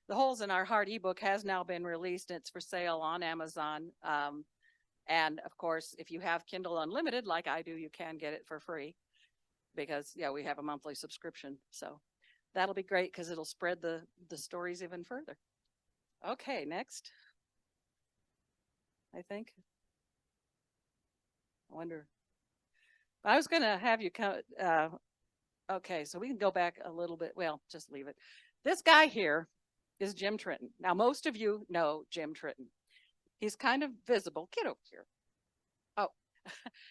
The Holes in Our Heart ebook has now been released. It's for sale on Amazon. And of course, if you have Kindle Unlimited, like I do, you can get it for free because, yeah, we have a monthly subscription. So that'll be great because it'll spread the stories even further. Okay, next. I think. I wonder. I was going to have you come. Okay, so we can go back a little bit. Well, just leave it. This guy here is Jim Trenton. Now, most of you know Jim Trenton. He's kind of visible. Get over here. Oh,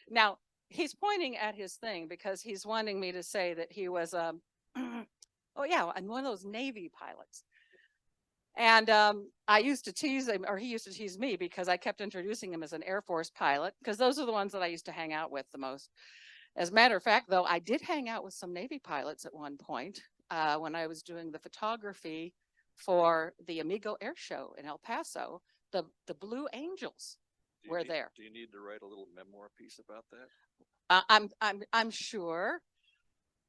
now he's pointing at his thing because he's wanting me to say that he was oh yeah, and one of those Navy pilots. And I used to tease him, or he used to tease me because I kept introducing him as an Air Force pilot because those are the ones that I used to hang out with the most. As a matter of fact, though, I did hang out with some Navy pilots at one point when I was doing the photography for the Amigo Air Show in El Paso. The Blue Angels were there. Do you need to write a little memoir piece about that? I'm sure.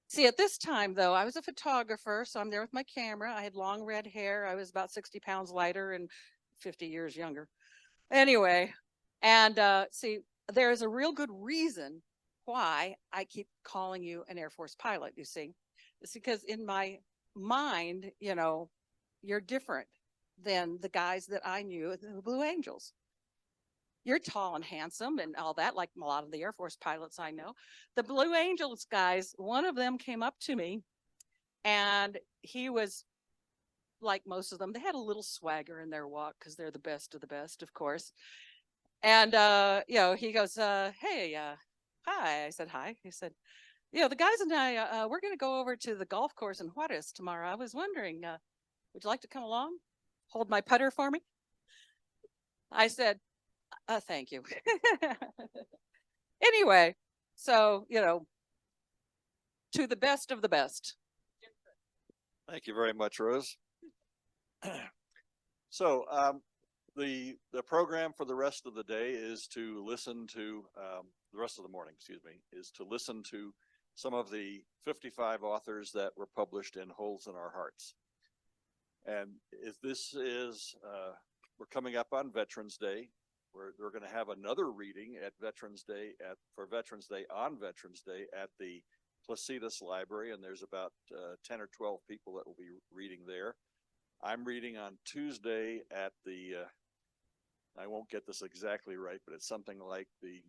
See, at this time, though, I was a photographer, so I'm there with my camera. I had long red hair. I was about 60 pounds lighter and 50 years younger. Anyway, and see, there is a real good reason why I keep calling you an Air Force pilot, you see. It's because in my mind, you know, you're different than the guys that I knew at the Blue Angels. You're tall and handsome and all that, like a lot of the Air Force pilots I know. The Blue Angels guys, one of them came up to me and he was like most of them, they had a little swagger in their walk because they're the best of the best, of course. And, you know, he goes, hey, hi. I said, hi. He said, you know, the guys and I, we're going to go over to the golf course in Juarez tomorrow. I was wondering, would you like to come along? Hold my putter for me? I said, thank you. Anyway, so, you know, to the best of the best. Thank you very much, Rose. So the program for the rest of the day is to listen to the rest of the morning, excuse me, is to listen to some of the 55 authors that were published in Holes in Our Hearts. And if this is, we're coming up on Veterans Day. We're going to have another reading at Veterans Day for Veterans Day on Veterans Day at the Placitas Library, and there's about 10 or 12 people that will be reading there. I'm reading on Tuesday at the, I won't get this exactly right, but it's something like the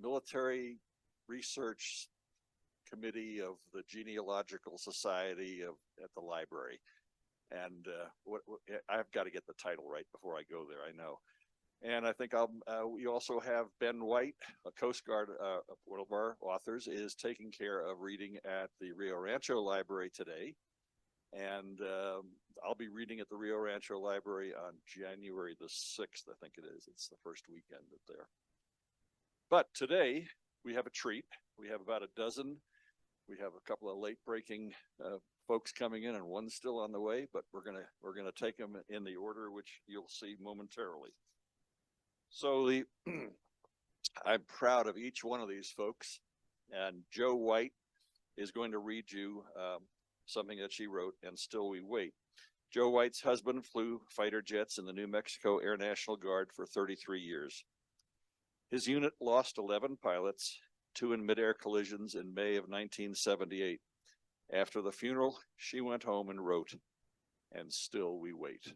Military Research Committee of the Genealogical Society at the library. And I've got to get the title right before I go there, I know. And I think we also have Ben White, a Coast Guard, one of our authors, is taking care of reading at the Rio Rancho Library today. And I'll be reading at the Rio Rancho Library on January the 6th, I think it is. It's the first weekend there. But today we have a treat. We have about a dozen. We have a couple of late breaking folks coming in and one's still on the way, but we're gonna take them in the order which you'll see momentarily. So I'm proud of each one of these folks, and Jo White is going to read you something that she wrote, And Still We Wait. Jo White's husband flew fighter jets in the New Mexico Air National Guard for 33 years. His unit lost 11 pilots, 2 in midair collisions in May of 1978. After the funeral, she went home and wrote, And Still We Wait.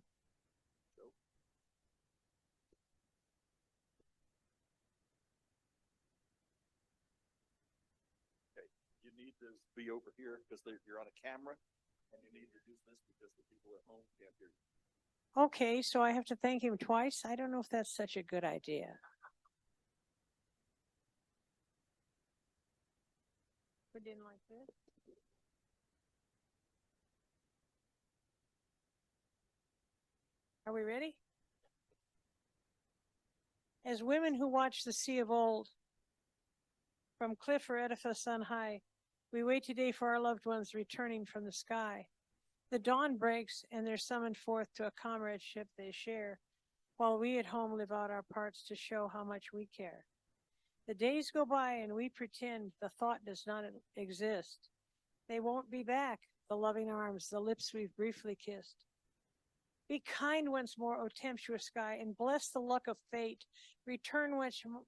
Okay, you need to be over here because you're on a camera, and you need to do this because the people at home can't hear you. Okay, so I have to thank him twice. I don't know if that's such a good idea. Put in like this. Are we ready? As women who watch the sea of old, from cliff or edifice on high, we wait today for our loved ones returning from the sky. The dawn breaks and they're summoned forth to a comradeship they share, while we at home live out our parts to show how much we care. The days go by and we pretend the thought does not exist. They won't be back, the loving arms, the lips we've briefly kissed. Be kind once more, O tempestuous sky, and bless the luck of fate. Return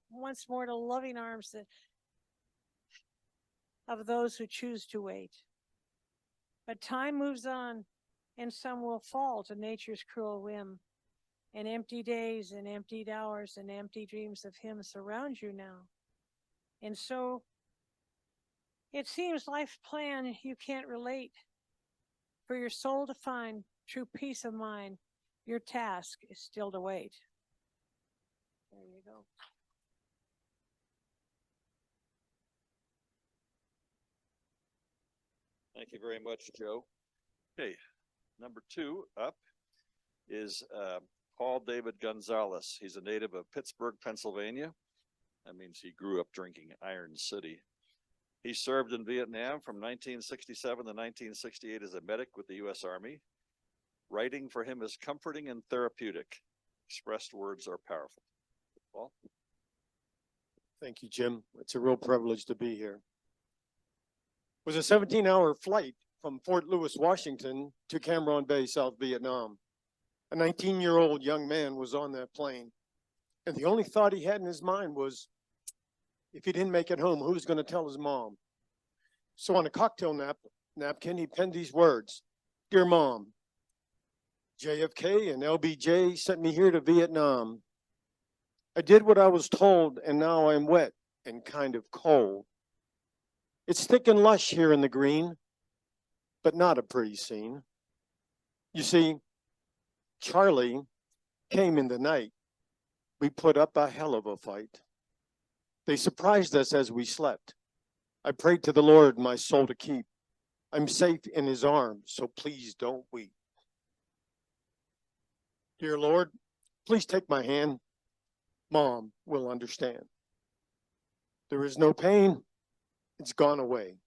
once more to loving arms of those who choose to wait. But time moves on, and some will fall to nature's cruel whim. And empty days and emptied hours and empty dreams of him surround you now. And so it seems life's plan you can't relate. For your soul to find true peace of mind, your task is still to wait. There you go. Thank you very much, Joe. Okay, number 2 up is Paul David Gonzalez. He's a native of Pittsburgh, Pennsylvania. That means he grew up drinking Iron City. He served in Vietnam from 1967 to 1968 as a medic with the U.S. Army. Writing for him is comforting and therapeutic. Expressed words are powerful. Paul? Thank you, Jim. It's a real privilege to be here. It was a 17-hour flight from Fort Lewis, Washington to Cam Ranh Bay, South Vietnam. A 19-year-old young man was on that plane, and the only thought he had in his mind was, if he didn't make it home, who's going to tell his mom? So on a cocktail napkin, he penned these words: "Dear Mom, JFK and LBJ sent me here to Vietnam. I did what I was told, and now I'm wet and kind of cold. It's thick and lush here in the green, but not a pretty scene. You see, Charlie came in the night. We put up a hell of a fight. They surprised us as we slept. I prayed to the Lord my soul to keep. I'm safe in his arms, so please don't weep. Dear Lord, please take my hand. Mom will understand. There is no pain. It's gone away.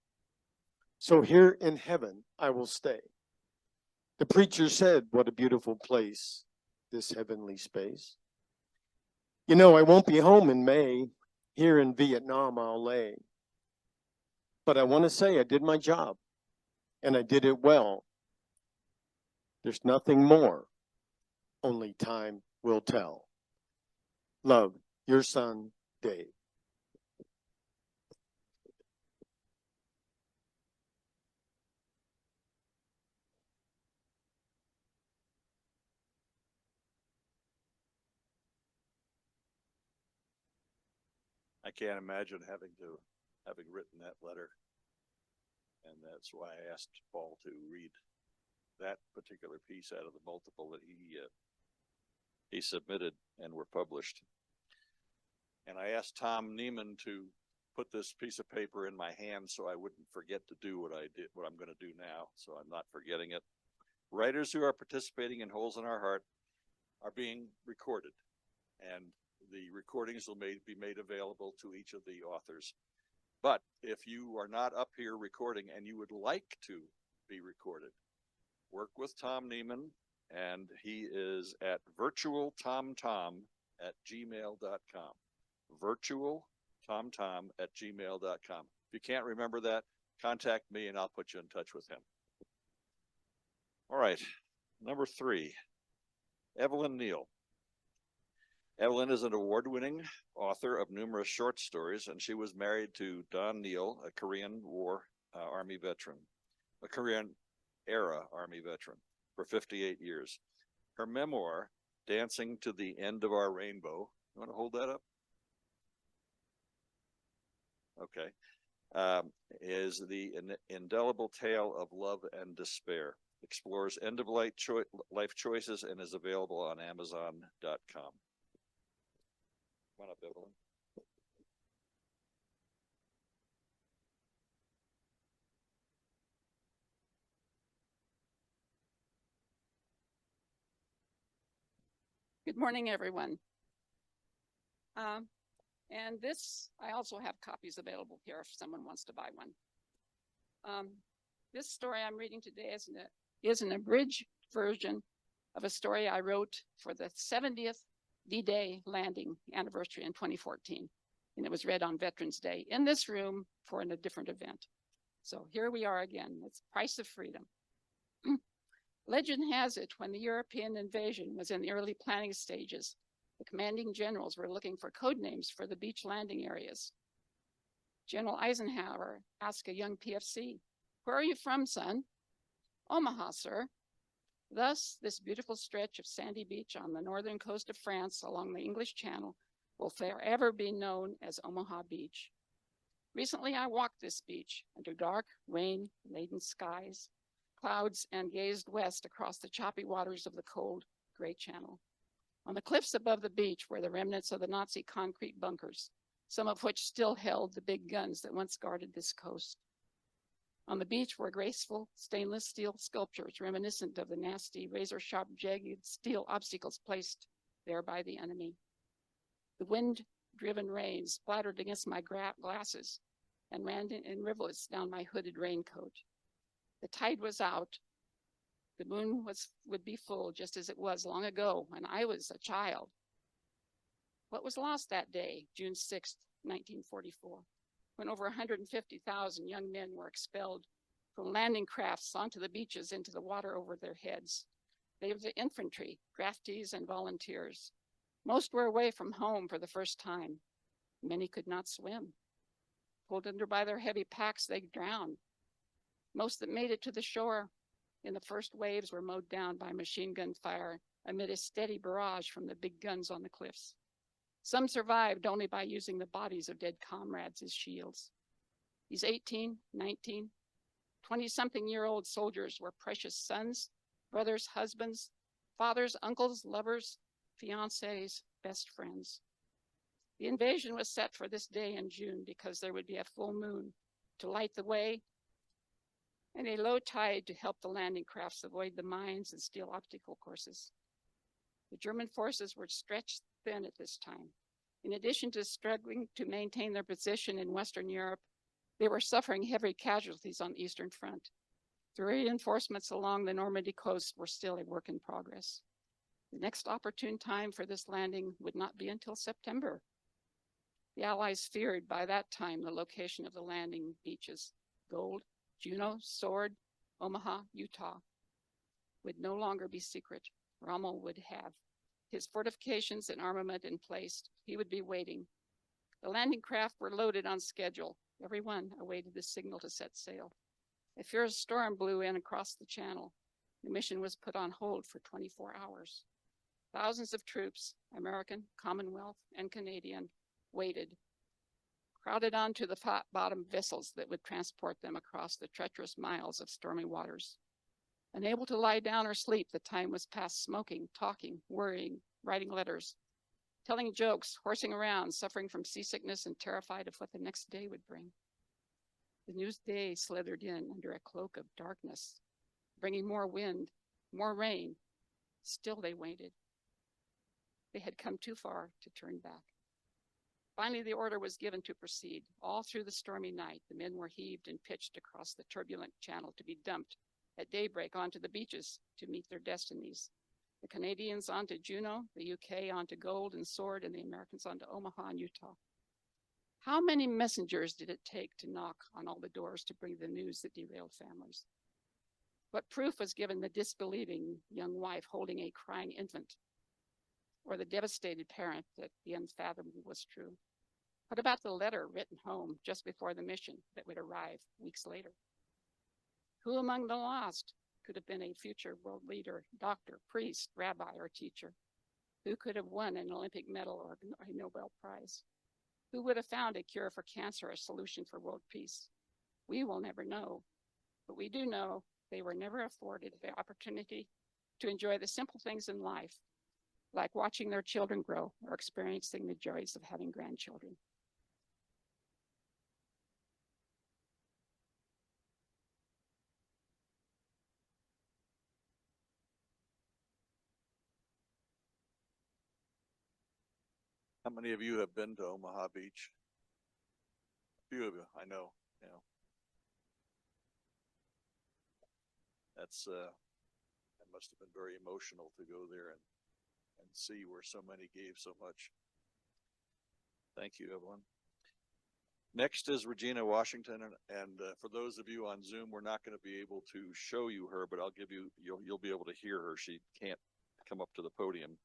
So here in heaven I will stay. The preacher said, what a beautiful place, this heavenly space. You know, I won't be home in May. Here in Vietnam I'll lay. But I want to say I did my job, and I did it well. There's nothing more. Only time will tell. Love, your son, Dave." I can't imagine having written that letter. And that's why I asked Paul to read that particular piece out of the multiple that he submitted and were published. And I asked Tom Neiman to put this piece of paper in my hand so I wouldn't forget to do what I'm going to do now, so I'm not forgetting it. Writers who are participating in Holes in Our Heart are being recorded, and the recordings will be made available to each of the authors. But if you are not up here recording and you would like to be recorded, work with Tom Neiman, and he is at virtualtomtom@gmail.com. virtualtomtom@gmail.com. If you can't remember that, contact me and I'll put you in touch with him. All right, number 3, Evelyn Neal. Evelyn is an award-winning author of numerous short stories, and she was married to Don Neal, a Korean War Army veteran, a Korean-era Army veteran, for 58 years. Her memoir, Dancing to the End of Our Rainbow, you want to hold that up? Okay. Is the indelible tale of love and despair. Explores end-of-life choices and is available on Amazon.com. Come on up, Evelyn. Good morning, everyone. And this, I also have copies available here if someone wants to buy one. This story I'm reading today is an abridged version of a story I wrote for the 70th D-Day landing anniversary in 2014. And it was read on Veterans Day in this room for a different event. So here we are again. It's Price of Freedom. Legend has it, when the European invasion was in the early planning stages, the commanding generals were looking for code names for the beach landing areas. General Eisenhower asked a young PFC, "Where are you from, son?" "Omaha, sir." Thus, this beautiful stretch of sandy beach on the northern coast of France along the English Channel will forever be known as Omaha Beach. Recently, I walked this beach under dark, rain-laden skies, clouds, and gazed west across the choppy waters of the cold, gray channel. On the cliffs above the beach were the remnants of the Nazi concrete bunkers, some of which still held the big guns that once guarded this coast. On the beach were graceful stainless steel sculptures reminiscent of the nasty, razor-sharp, jagged steel obstacles placed there by the enemy. The wind-driven rain splattered against my glasses and ran in rivulets down my hooded raincoat. The tide was out. The moon would be full, just as it was long ago when I was a child. What was lost that day, June 6th, 1944, when over 150,000 young men were expelled from landing crafts onto the beaches into the water over their heads? They were the infantry, draftees, and volunteers. Most were away from home for the first time. Many could not swim. Pulled under by their heavy packs, they drowned. Most that made it to the shore in the first waves were mowed down by machine gun fire amid a steady barrage from the big guns on the cliffs. Some survived only by using the bodies of dead comrades as shields. These 18, 19, 20-something-year-old soldiers were precious sons, brothers, husbands, fathers, uncles, lovers, fiancés, best friends. The invasion was set for this day in June because there would be a full moon to light the way and a low tide to help the landing crafts avoid the mines and steel obstacle courses. The German forces were stretched thin at this time. In addition to struggling to maintain their position in Western Europe, they were suffering heavy casualties on the Eastern Front. The reinforcements along the Normandy coast were still a work in progress. The next opportune time for this landing would not be until September. The Allies feared by that time the location of the landing beaches, Gold, Juneau, Sword, Omaha, Utah, would no longer be secret. Rommel would have his fortifications and armament in place. He would be waiting. The landing craft were loaded on schedule. Everyone awaited the signal to set sail. A fierce storm blew in across the channel. The mission was put on hold for 24 hours. Thousands of troops, American, Commonwealth, and Canadian, waited, crowded onto the flat-bottom vessels that would transport them across the treacherous miles of stormy waters. Unable to lie down or sleep, the time was passed smoking, talking, worrying, writing letters, telling jokes, horsing around, suffering from seasickness and terrified of what the next day would bring. The new day slithered in under a cloak of darkness, bringing more wind, more rain. Still they waited. They had come too far to turn back. Finally, the order was given to proceed. All through the stormy night, the men were heaved and pitched across the turbulent channel to be dumped at daybreak onto the beaches to meet their destinies. The Canadians onto Juneau, the UK onto Gold and Sword, and the Americans onto Omaha and Utah. How many messengers did it take to knock on all the doors to bring the news that derailed families? What proof was given the disbelieving young wife holding a crying infant, or the devastated parent that the unfathomable was true? What about the letter written home just before the mission that would arrive weeks later? Who among the lost could have been a future world leader, doctor, priest, rabbi, or teacher? Who could have won an Olympic medal or a Nobel Prize? Who would have found a cure for cancer, a solution for world peace? We will never know, but we do know they were never afforded the opportunity to enjoy the simple things in life, like watching their children grow or experiencing the joys of having grandchildren. How many of you have been to Omaha Beach? A few of you, I know, you know. That must have been very emotional to go there and see where so many gave so much. Thank you, everyone. Next is Regina Washington, and for those of you on Zoom, we're not going to be able to show you her, but I'll give you, you'll be able to hear her. She can't come up to the podium.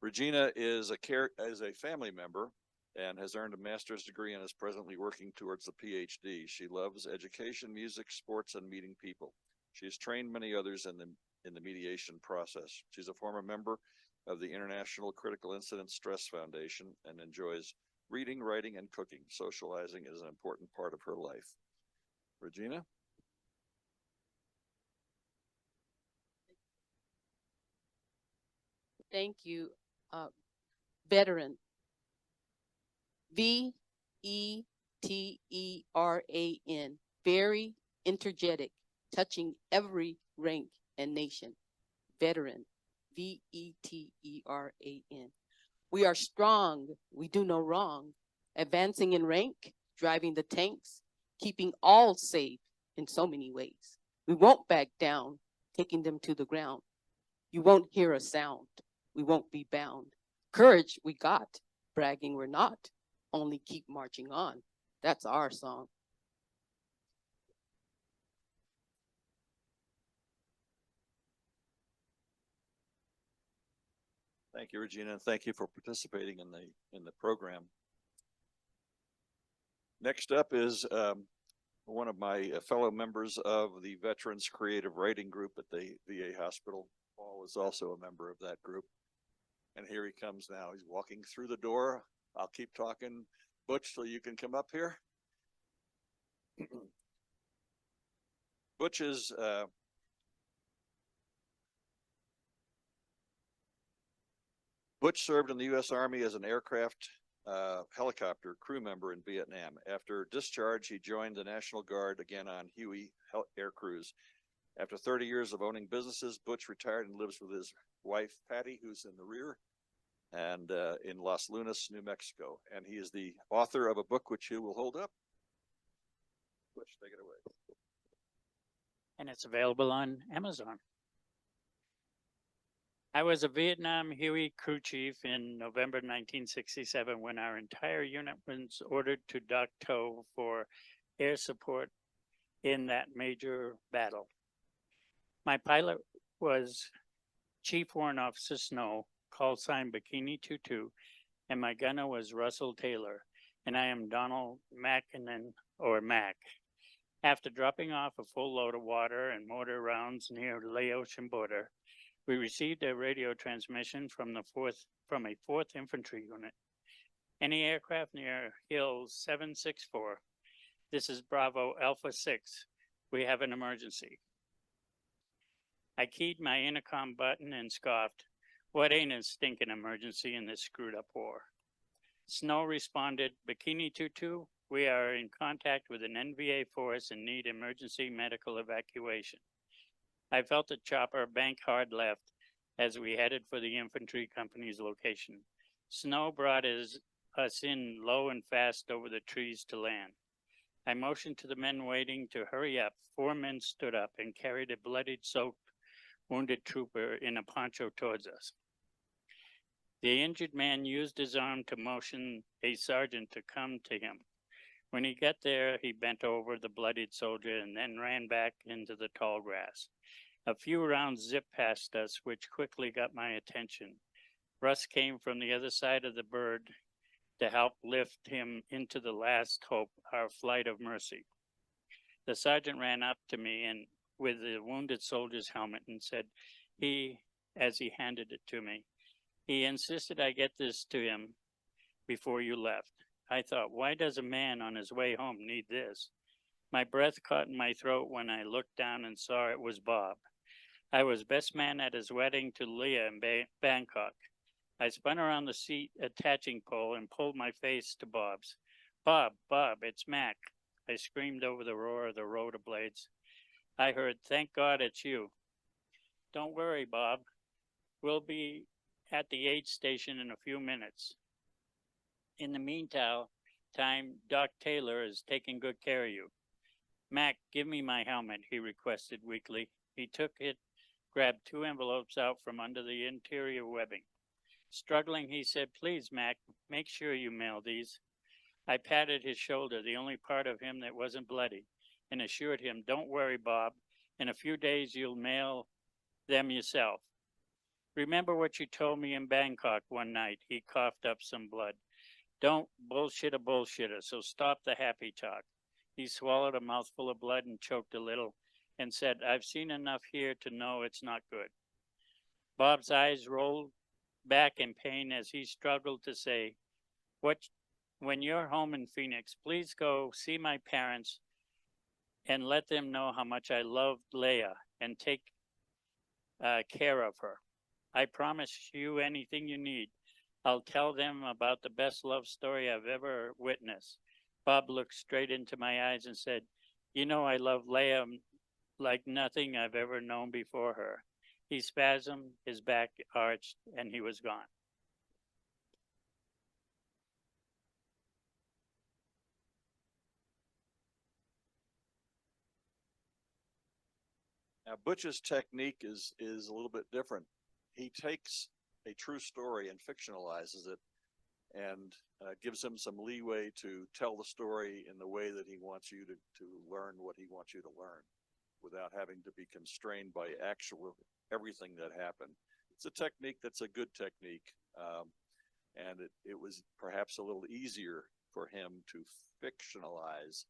Regina is a family member and has earned a master's degree and is presently working towards the PhD. She loves education, music, sports, and meeting people. She has trained many others in the mediation process. She's a former member of the International Critical Incident Stress Foundation and enjoys reading, writing, and cooking. Socializing is an important part of her life. Regina? Thank you. Veteran. Veteran. Very energetic, touching every rank and nation. Veteran. Veteran. We are strong. We do no wrong. Advancing in rank, driving the tanks, keeping all safe in so many ways. We won't back down, taking them to the ground. You won't hear a sound. We won't be bound. Courage we got, bragging we're not. Only keep marching on. That's our song. Thank you, Regina, and thank you for participating in the program. Next up is one of my fellow members of the Veterans Creative Writing Group at the VA Hospital. Paul is also a member of that group. And here he comes now. He's walking through the door. I'll keep talking, Butch, so you can come up here. Butch is Butch served in the U.S. Army as an aircraft helicopter crew member in Vietnam. After discharge, he joined the National Guard again on Huey Air Crews. After 30 years of owning businesses, Butch retired and lives with his wife, Patty, who's in the rear, and in Los Lunas, New Mexico. And he is the author of a book which he will hold up. Butch, take it away. And it's available on Amazon. I was a Vietnam Huey crew chief in November 1967 when our entire unit was ordered to Dak To for air support in that major battle. My pilot was Chief Warrant Officer Snow, call sign Bikini 22, and my gunner was Russell Taylor, and I am Donald Mackinnon, or Mac. After dropping off a full load of water and mortar rounds near the Laotian border, we received a radio transmission from a 4th Infantry unit. Any aircraft near Hill 764, this is Bravo Alpha 6, we have an emergency. I keyed my intercom button and scoffed, what ain't a stinking emergency in this screwed up war? Snow responded, Bikini 22, we are in contact with an NVA force and need emergency medical evacuation. I felt the chopper bank hard left as we headed for the infantry company's location. Snow brought us in low and fast over the trees to land. I motioned to the men waiting to hurry up. 4 men stood up and carried a bloodied, soaked, wounded trooper in a poncho towards us. The injured man used his arm to motion a sergeant to come to him. When he got there, he bent over the bloodied soldier and then ran back into the tall grass. A few rounds zipped past us, which quickly got my attention. Russ came from the other side of the bird to help lift him into the last hope, our flight of mercy. The sergeant ran up to me and with the wounded soldier's helmet and said, as he handed it to me, he insisted I get this to him before you left. I thought, why does a man on his way home need this? My breath caught in my throat when I looked down and saw it was Bob. I was best man at his wedding to Leah in Bangkok. I spun around the seat attaching pole and pulled my face to Bob's. Bob, it's Mac. I screamed over the roar of the rotor blades. I heard, thank God it's you. Don't worry, Bob. We'll be at the aid station in a few minutes. In the meantime, Doc Taylor is taking good care of you. Mac, give me my helmet, he requested weakly. He took it, grabbed 2 envelopes out from under the interior webbing. Struggling, he said, please, Mac, make sure you mail these. I patted his shoulder, the only part of him that wasn't bloody, and assured him, "Don't worry, Bob. In a few days you'll mail them yourself. Remember what you told me in Bangkok one night." He coughed up some blood. "Don't bullshit a bullshitter, so stop the happy talk." He swallowed a mouthful of blood and choked a little and said, "I've seen enough here to know it's not good." Bob's eyes rolled back in pain as he struggled to say, "What, when you're home in Phoenix, please go see my parents and let them know how much I loved Leah and take care of her. I promise you anything you need. I'll tell them about the best love story I've ever witnessed." Bob looked straight into my eyes and said, "You know I love Leah like nothing I've ever known before her." He spasmed, his back arched, and he was gone. Now, Butch's technique is a little bit different. He takes a true story and fictionalizes it, and gives him some leeway to tell the story in the way that he wants you to learn what he wants you to learn, without having to be constrained by actual everything that happened. It's a technique that's a good technique, and it was perhaps a little easier for him to fictionalize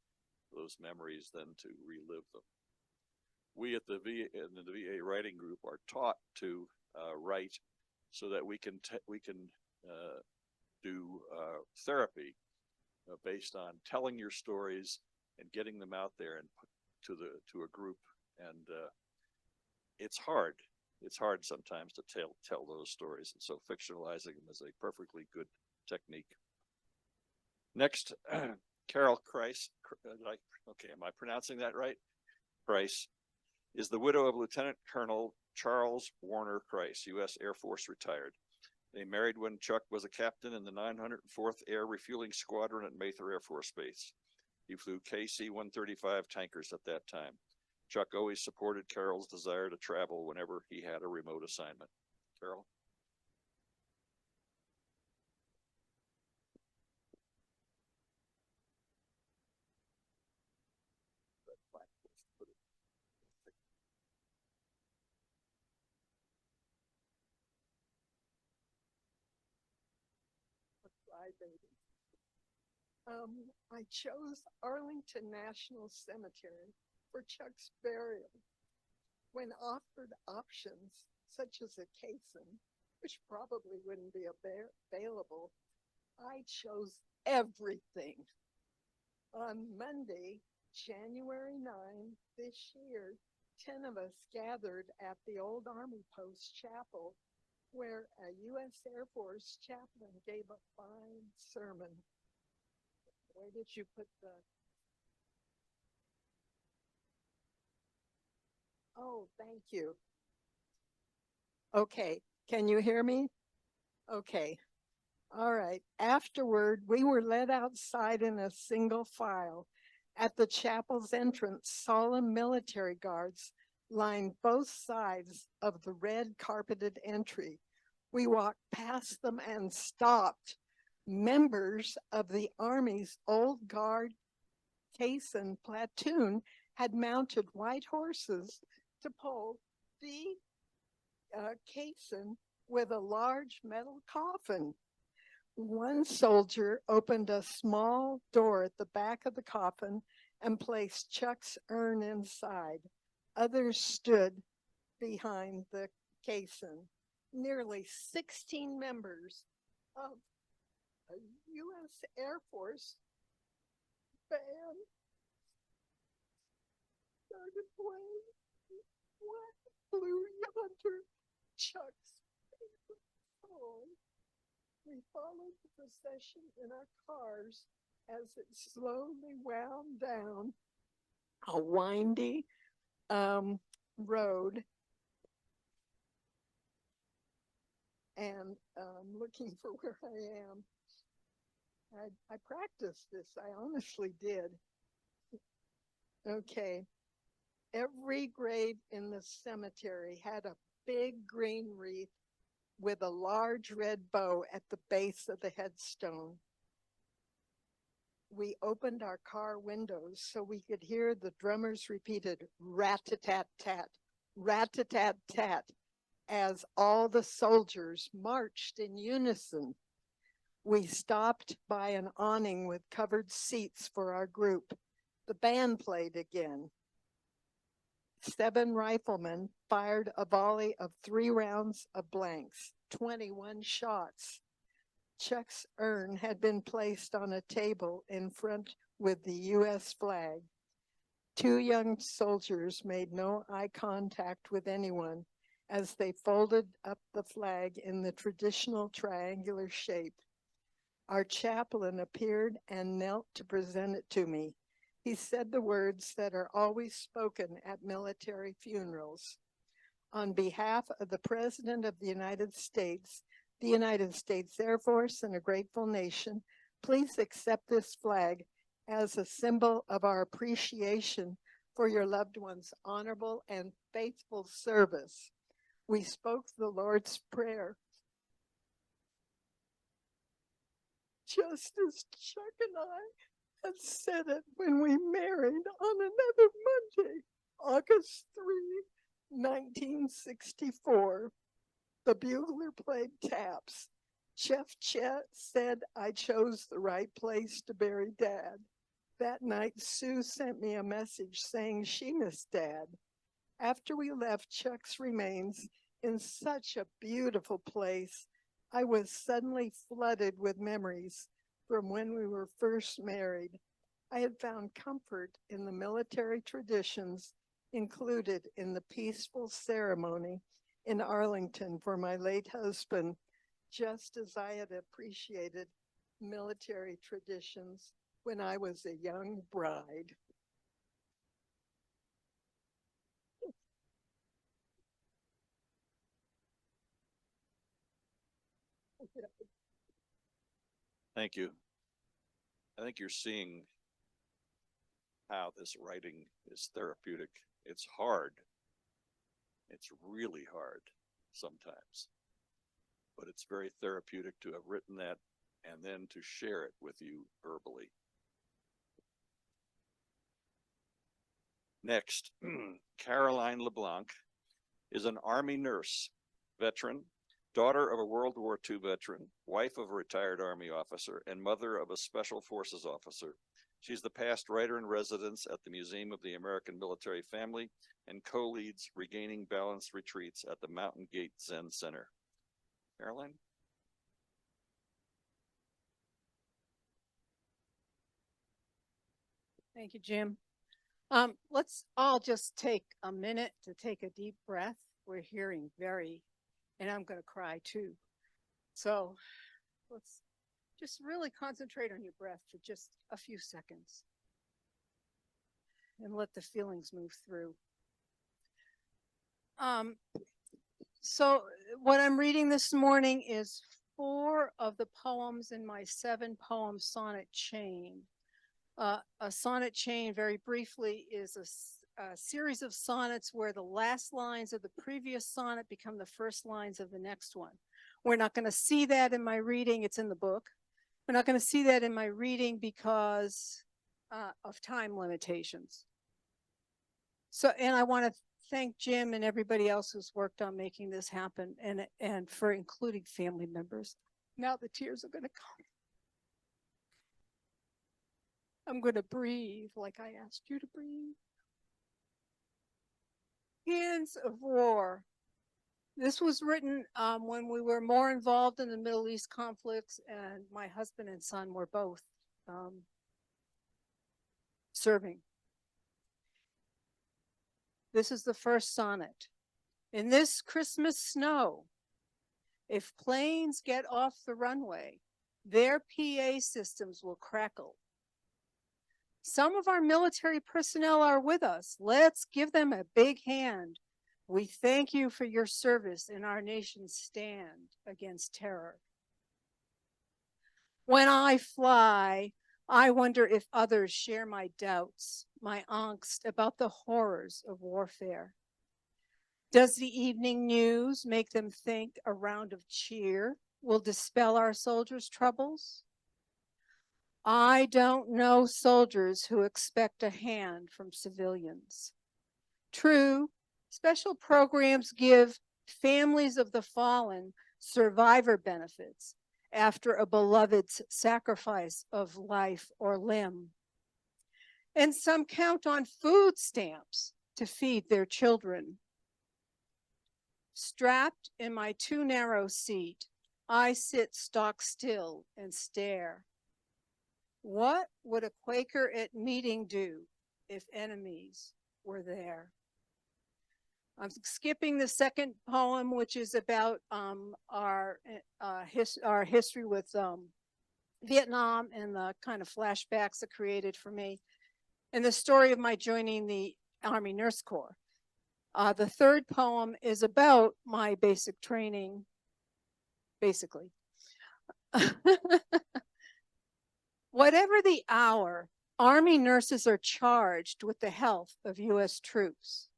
those memories than to relive them. We at the VA writing group are taught to write so that we can do therapy based on telling your stories and getting them out there and to a group. And it's hard. It's hard sometimes to tell those stories, and so fictionalizing them is a perfectly good technique. Next, Carol Kreis. Okay, am I pronouncing that right? Kreis is the widow of Lieutenant Colonel Charles Warner Kreis, U.S. Air Force retired. They married when Chuck was a captain in the 904th Air Refueling Squadron at Mather Air Force Base. He flew KC-135 tankers at that time. Chuck always supported Carol's desire to travel whenever he had a remote assignment. Carol? I chose Arlington National Cemetery for Chuck's burial. When offered options such as a caisson, which probably wouldn't be available, I chose everything. On Monday, January 9 this year, 10 of us gathered at the Old Army Post Chapel, where a U.S. Air Force chaplain gave a fine sermon. Where did you put the? Oh, thank you. Okay, can you hear me? Okay. All right. Afterward, we were led outside in a single file. At the chapel's entrance, solemn military guards lined both sides of the red carpeted entry. We walked past them and stopped. Members of the Army's Old Guard caisson platoon had mounted white horses to pull the caisson with a large metal coffin. One soldier opened a small door at the back of the coffin and placed Chuck's urn inside. Others stood behind the caisson. Nearly 16 members of a U.S. Air Force band started playing What Blue Yonder, Chuck's favorite song. We followed the procession in our cars as it slowly wound down a windy road. And looking for where I am. I practiced this, I honestly did. Okay. Every grave in the cemetery had a big green wreath with a large red bow at the base of the headstone. we opened our car windows so we could hear the drummers repeated rat-a-tat-tat, rat-a-tat-tat, as all the soldiers marched in unison. We stopped by an awning with covered seats for our group. The band played again. 7 riflemen fired a volley of 3 rounds of blanks, 21 shots. Chuck's urn had been placed on a table in front with the U.S. flag. 2 young soldiers made no eye contact with anyone as they folded up the flag in the traditional triangular shape. Our chaplain appeared and knelt to present it to me. He said the words that are always spoken at military funerals. On behalf of the President of the United States Air Force, and a grateful nation, please accept this flag as a symbol of our appreciation for your loved one's honorable and faithful service. We spoke the Lord's Prayer. Just as Chuck and I had said it when we married on another Monday, August 3, 1964. The bugler played taps. Chef Chet said I chose the right place to bury Dad. That night, Sue sent me a message saying she missed Dad. After we left Chuck's remains in such a beautiful place, I was suddenly flooded with memories from when we were first married. I had found comfort in the military traditions included in the peaceful ceremony in Arlington for my late husband, just as I had appreciated military traditions when I was a young bride. Thank you. I think you're seeing how this writing is therapeutic. It's hard. It's really hard sometimes, but it's very therapeutic to have written that and then to share it with you verbally. Next, Caroline LeBlanc is an Army nurse, veteran, daughter of a World War II veteran, wife of a retired Army officer, and mother of a Special Forces officer. She's the past writer-in-residence at the Museum of the American Military Family and co-leads Regaining Balance retreats at the Mountain Gate Zen Center. Caroline? Thank you, Jim. Let's all just take a minute to take a deep breath. We're hearing and I'm going to cry too. So let's just really concentrate on your breath for just a few seconds and let the feelings move through. So what I'm reading this morning is 4 of the poems in my 7-poem sonnet chain. A sonnet chain, very briefly, is a series of sonnets where the last lines of the previous sonnet become the first lines of the next one. We're not going to see that in my reading. It's in the book. We're not going to see that in my reading because of time limitations. So, and I want to thank Jim and everybody else who's worked on making this happen, and for including family members. Now the tears are going to come. I'm going to breathe like I asked you to breathe. Hands of War. This was written when we were more involved in the Middle East conflicts, and my husband and son were both serving. This is the first sonnet. In this Christmas snow, if planes get off the runway, their PA systems will crackle. Some of our military personnel are with us. Let's give them a big hand. We thank you for your service in our nation's stand against terror. When I fly, I wonder if others share my doubts, my angst about the horrors of warfare. Does the evening news make them think a round of cheer will dispel our soldiers' troubles? I don't know soldiers who expect a hand from civilians. True, special programs give families of the fallen survivor benefits after a beloved's sacrifice of life or limb. And some count on food stamps to feed their children. Strapped in my too narrow seat, I sit stock still and stare. What would a Quaker at meeting do if enemies were there? I'm skipping the second poem, which is about our history with Vietnam and the kind of flashbacks it created for me, and the story of my joining the Army Nurse Corps. The third poem is about my basic training, basically. Whatever the hour, Army nurses are charged with the health of U.S. troops.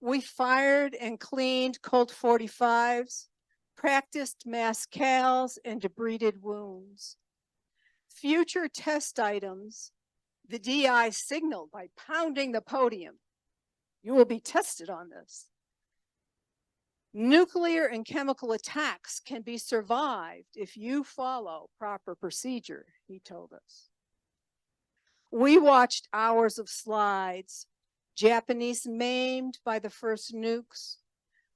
We fired and cleaned Colt 45s, practiced mass cals and debrided wounds. Future test items, the DI signaled by pounding the podium. You will be tested on this. Nuclear and chemical attacks can be survived if you follow proper procedure, he told us. We watched hours of slides, Japanese maimed by the first nukes,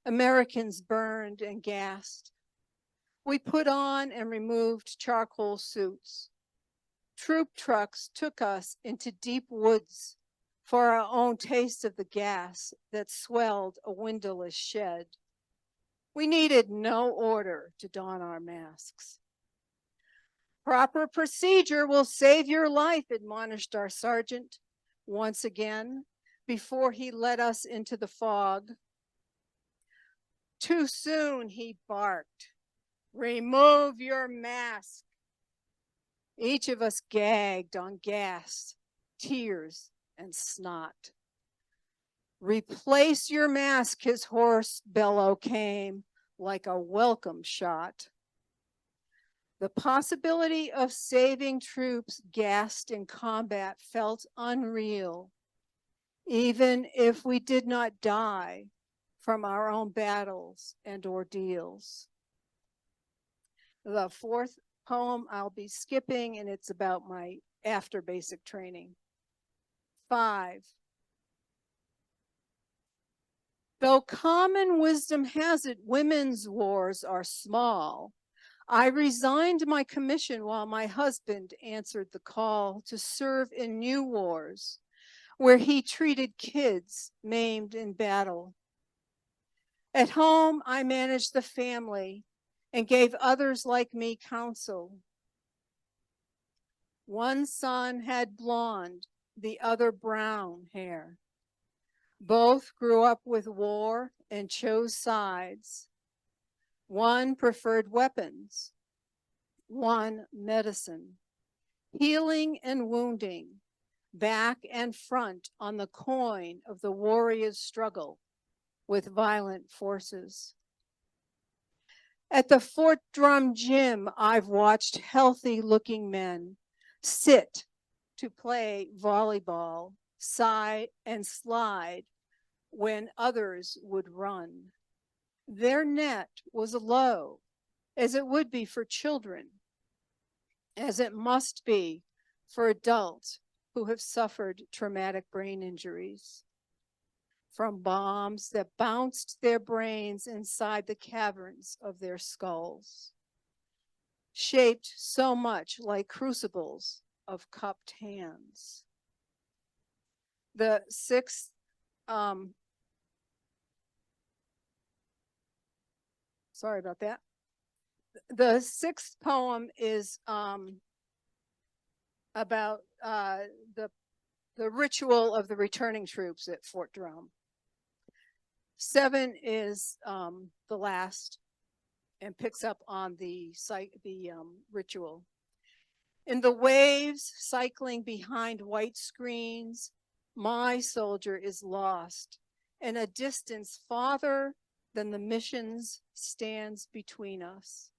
Americans burned and gassed. We put on and removed charcoal suits. Troop trucks took us into deep woods for our own taste of the gas that swelled a windowless shed. We needed no order to don our masks. Proper procedure will save your life, admonished our sergeant once again before he led us into the fog. Too soon, he barked. Remove your mask. Each of us gagged on gas, tears, and snot. Replace your mask, his hoarse bellow came like a welcome shot. The possibility of saving troops gassed in combat felt unreal, even if we did not die from our own battles and ordeals. The fourth poem I'll be skipping, and it's about my after basic training. 5. Though common wisdom has it women's wars are small, I resigned my commission while my husband answered the call to serve in new wars, where he treated kids maimed in battle. At home, I managed the family and gave others like me counsel. One son had blonde, the other brown hair. Both grew up with war and chose sides. One preferred weapons, one medicine, healing and wounding, back and front on the coin of the warrior's struggle with violent forces. At the Fort Drum Gym, I've watched healthy-looking men sit to play volleyball, side and slide when others would run. Their net was low, as it would be for children, as it must be for adults who have suffered traumatic brain injuries from bombs that bounced their brains inside the caverns of their skulls, shaped so much like crucibles of cupped hands. The sixth sorry about that. The sixth poem is about the ritual of the returning troops at Fort Drum. 7 is the last and picks up on the ritual. In the waves cycling behind white screens, my soldier is lost, and a distance farther than the missions stands between us.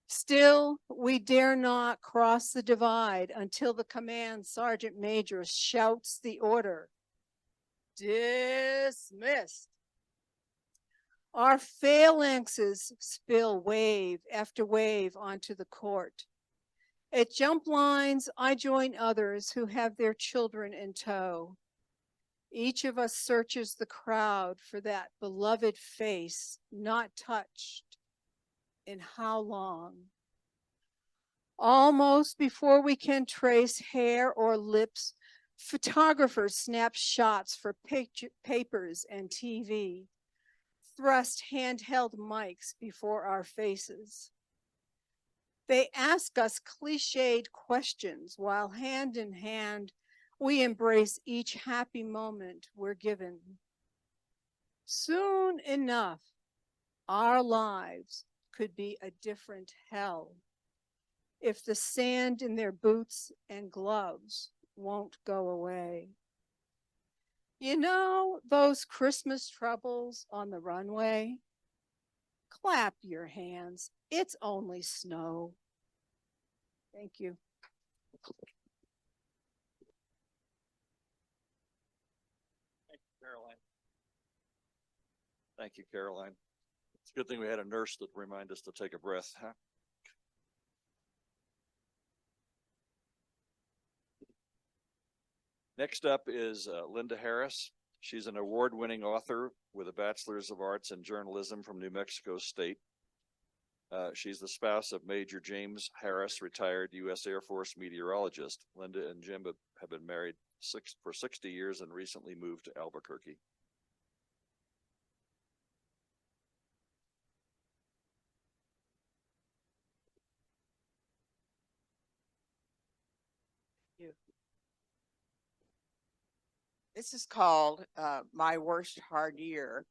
Still, we dare not cross the divide until the command sergeant major shouts the order. Dismissed. Our phalanxes spill wave after wave onto the court. At jump lines, I join others who have their children in tow. Each of us searches the crowd for that beloved face not touched in how long? Almost before we can trace hair or lips, photographers snap shots for papers and TV, thrust handheld mics before our faces. They ask us cliched questions while hand in hand, we embrace each happy moment we're given. Soon enough, our lives could be a different hell if the sand in their boots and gloves won't go away. You know those Christmas troubles on the runway? Clap your hands. It's only snow. Thank you. Thank you, Caroline. Thank you, Caroline. It's a good thing we had a nurse that remind us to take a breath, huh? Next up is Linda Harris. She's an award-winning author with a Bachelor's of Arts in Journalism from New Mexico State. She's the spouse of Major James Harris, retired U.S. Air Force meteorologist. Linda and Jim have been married for 60 years and recently moved to Albuquerque. This is called My Worst Hard Year,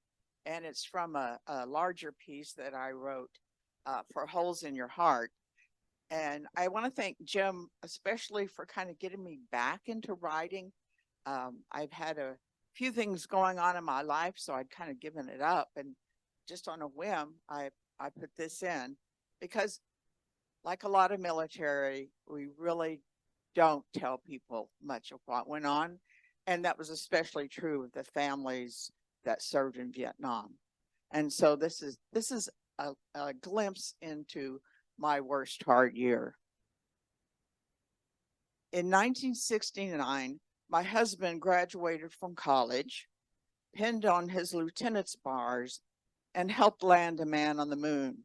and it's from a larger piece that I wrote for Holes in Your Heart. And I want to thank Jim, especially for kind of getting me back into writing. I've had a few things going on in my life, so I'd kind of given it up. And just on a whim, I put this in because, like a lot of military, we really don't tell people much of what went on. And that was especially true of the families that served in Vietnam. And so this is a glimpse into my worst hard year. In 1969, my husband graduated from college, pinned on his lieutenant's bars, and helped land a man on the moon.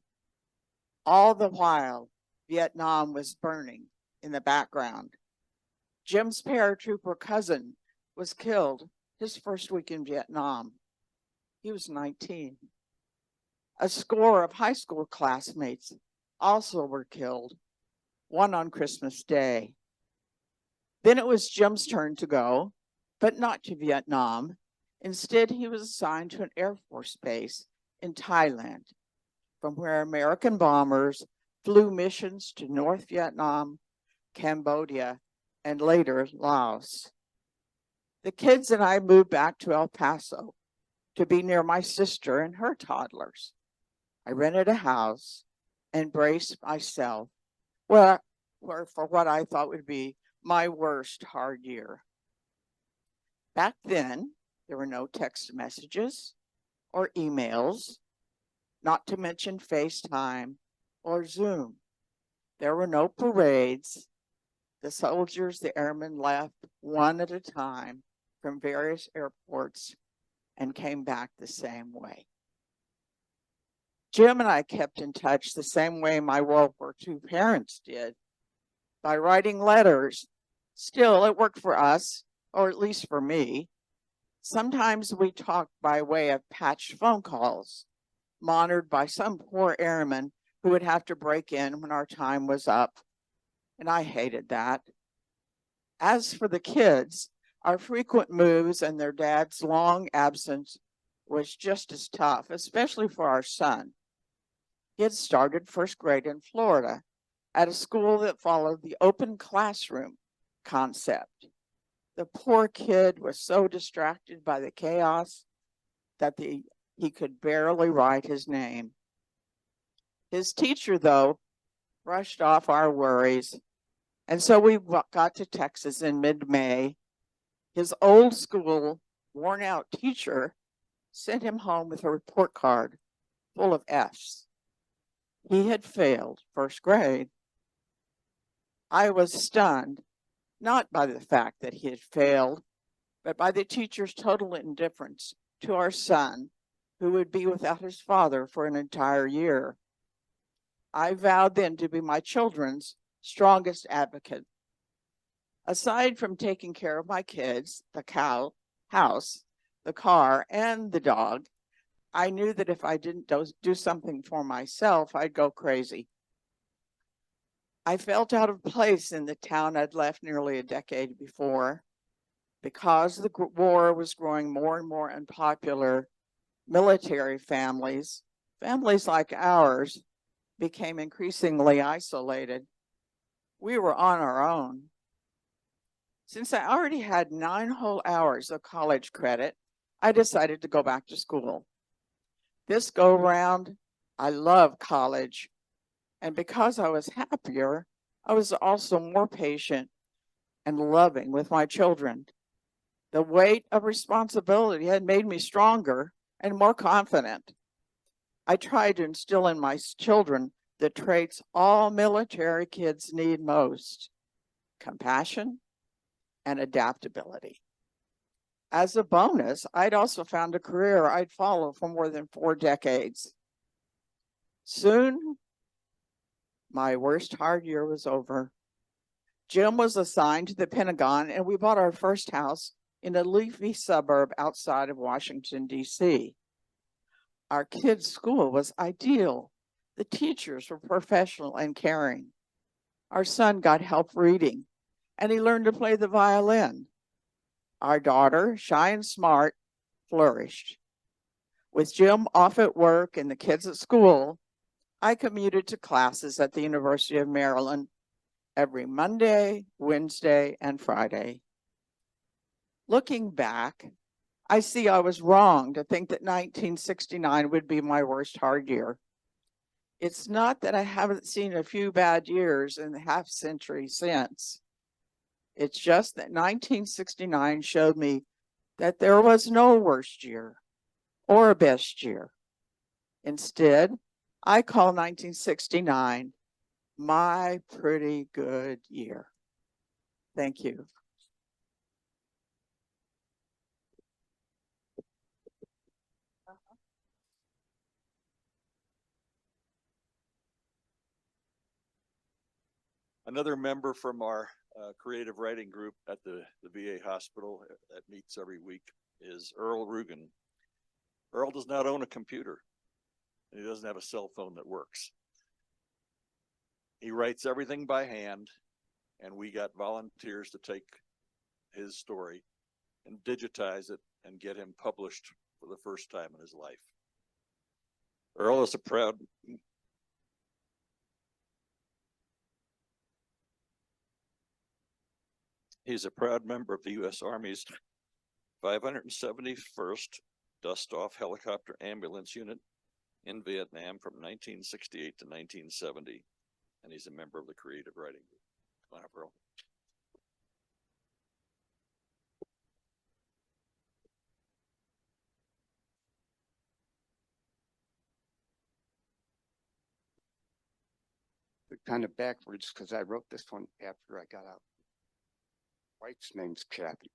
All the while, Vietnam was burning in the background. Jim's paratrooper cousin was killed his first week in Vietnam. He was 19. A score of high school classmates also were killed, one on Christmas Day. Then it was Jim's turn to go, but not to Vietnam. Instead, he was assigned to an Air Force base in Thailand, from where American bombers flew missions to North Vietnam, Cambodia, and later Laos. The kids and I moved back to El Paso to be near my sister and her toddlers. I rented a house and braced myself for what I thought would be my worst hard year. Back then, there were no text messages or emails, not to mention FaceTime or Zoom. There were no parades. The soldiers, the airmen left one at a time from various airports and came back the same way. Jim and I kept in touch the same way my World War II parents did, by writing letters. Still, it worked for us, or at least for me. Sometimes we talked by way of patched phone calls, monitored by some poor airman who would have to break in when our time was up. And I hated that. As for the kids, our frequent moves and their dad's long absence was just as tough, especially for our son. He had started first grade in Florida at a school that followed the open classroom concept. The poor kid was so distracted by the chaos that he could barely write his name. His teacher, though, brushed off our worries. And so we got to Texas in mid-May. His old school, worn out teacher sent him home with a report card full of F's. He had failed first grade. I was stunned, not by the fact that he had failed, but by the teacher's total indifference to our son, who would be without his father for an entire year. I vowed then to be my children's strongest advocate. Aside from taking care of my kids, the house, the car, and the dog, I knew that if I didn't do something for myself, I'd go crazy. I felt out of place in the town I'd left nearly a decade before. Because the war was growing more and more unpopular, military families like ours, became increasingly isolated. We were on our own. Since I already had 9 whole hours of college credit, I decided to go back to school. This go round, I love college. And because I was happier, I was also more patient and loving with my children. The weight of responsibility had made me stronger and more confident. I tried to instill in my children the traits all military kids need most: compassion and adaptability. As a bonus, I'd also found a career I'd follow for more than 4 decades. Soon, my worst hard year was over. Jim was assigned to the Pentagon, and we bought our first house in a leafy suburb outside of Washington, D.C. Our kids' school was ideal. The teachers were professional and caring. Our son got help reading, and he learned to play the violin. Our daughter, shy and smart, flourished. With Jim off at work and the kids at school, I commuted to classes at the University of Maryland every Monday, Wednesday, and Friday. Looking back, I see I was wrong to think that 1969 would be my worst hard year. It's not that I haven't seen a few bad years in the half century since. It's just that 1969 showed me that there was no worst year or a best year. Instead, I call 1969 my pretty good year. Thank you. Another member from our creative writing group at the VA hospital that meets every week is Earl Rugen. Earl does not own a computer, and he doesn't have a cell phone that works. He writes everything by hand, and we got volunteers to take his story and digitize it and get him published for the first time in his life. Earl is a proud He's a proud member of the U.S. Army's 571st Dust Off Helicopter Ambulance Unit in Vietnam from 1968 to 1970. And he's a member of the creative writing group. Come on up, Earl. Kind of backwards because I wrote this one after I got out. Wife's name's Kathy.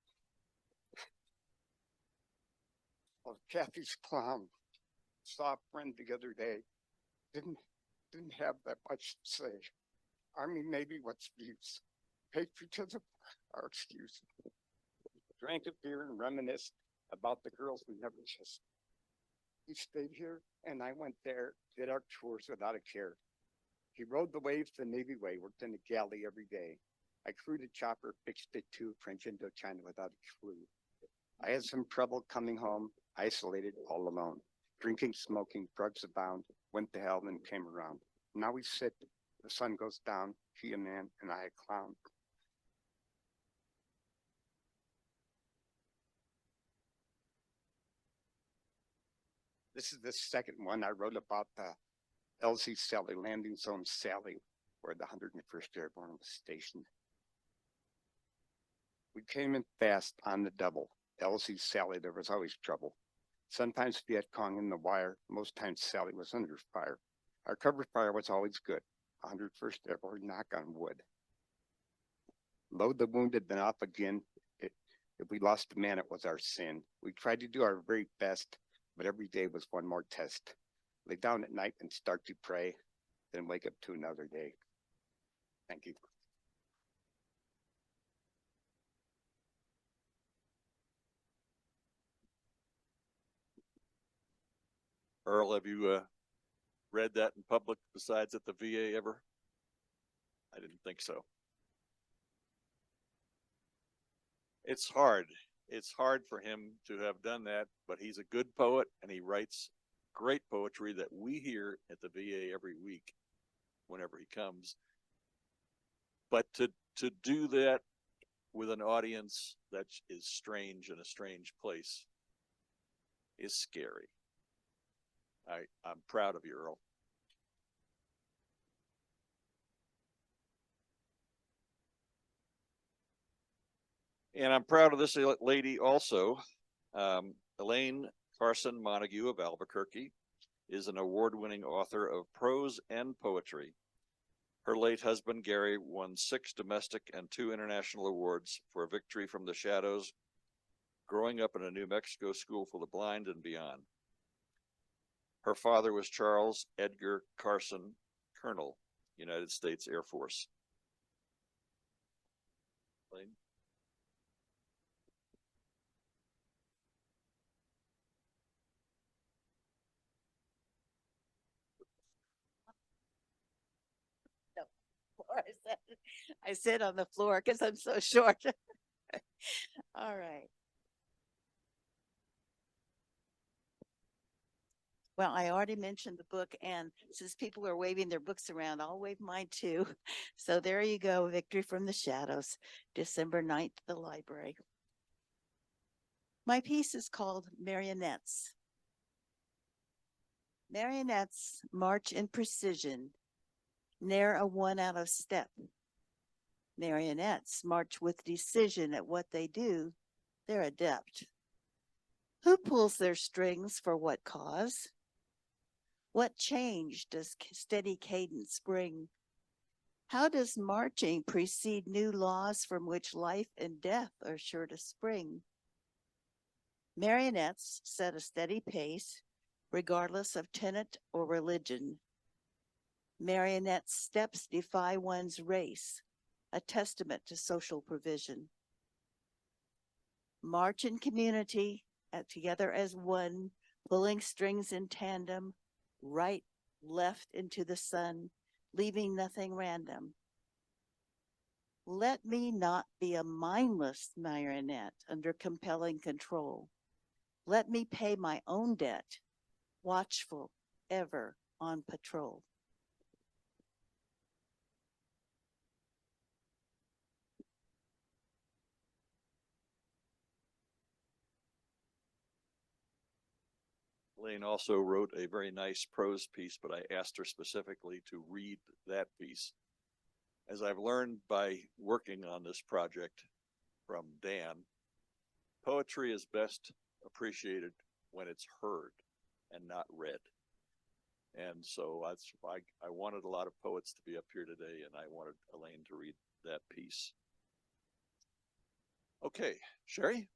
Well, Kathy's clown. Saw a friend the other day. Didn't have that much to say. Army, Navy, what's the use? Patriotism, our excuse. Drank a beer and reminisced about the girls we never kissed. He stayed here, and I went there, did our tours without a care. He rode the waves the Navy way, worked in the galley every day. I crewed a chopper, fixed it to French Indochina without a clue. I had some trouble coming home, isolated, all alone. Drinking, smoking, drugs abound, went to hell and came around. Now we sit, the sun goes down, he a man and I a clown. This is the second one I wrote about the LZ Sally, Landing Zone Sally. where the 101st Airborne was stationed. We came in fast on the double. Elsie, Sally, there was always trouble. Sometimes Viet Cong in the wire, most times Sally was under fire. Our cover fire was always good. 101st Airborne, knock on wood. Load the wounded, then off again. If we lost a man, it was our sin. We tried to do our very best, but every day was one more test. Lay down at night and start to pray, then wake up to another day. Thank you. Earl, have you read that in public besides at the VA ever? I didn't think so. It's hard. It's hard for him to have done that, but he's a good poet and he writes great poetry that we hear at the VA every week whenever he comes. But to do that with an audience that is strange in a strange place is scary. I'm proud of you, Earl. And I'm proud of this lady also. Elaine Carson Montague of Albuquerque is an award-winning author of prose and poetry. Her late husband, Gary, won 6 domestic and 2 international awards for Victory from the Shadows, Growing Up in a New Mexico School for the Blind, and beyond. Her father was Charles Edgar Carson, Colonel, United States Air Force. Elaine? I sit on the floor because I'm so short. All right. Well, I already mentioned the book, and since people are waving their books around, I'll wave mine too. So there you go, Victory from the Shadows, December 9th, the library. My piece is called Marionettes. Marionettes march in precision, ne'er a one out of step. Marionettes march with decision at what they do, they're adept. Who pulls their strings for what cause? What change does steady cadence bring? How does marching precede new laws from which life and death are sure to spring? Marionettes set a steady pace, regardless of tenet or religion. Marionette steps defy one's race, a testament to social provision. March in community, together as one, pulling strings in tandem, right, left into the sun, leaving nothing random. Let me not be a mindless marionette under compelling control. Let me pay my own debt, watchful, ever on patrol. Elaine also wrote a very nice prose piece, but I asked her specifically to read that piece. As I've learned by working on this project from Dan, poetry is best appreciated when it's heard and not read. And so that's why I wanted a lot of poets to be up here today, and I wanted Elaine to read that piece. Okay, Sherry,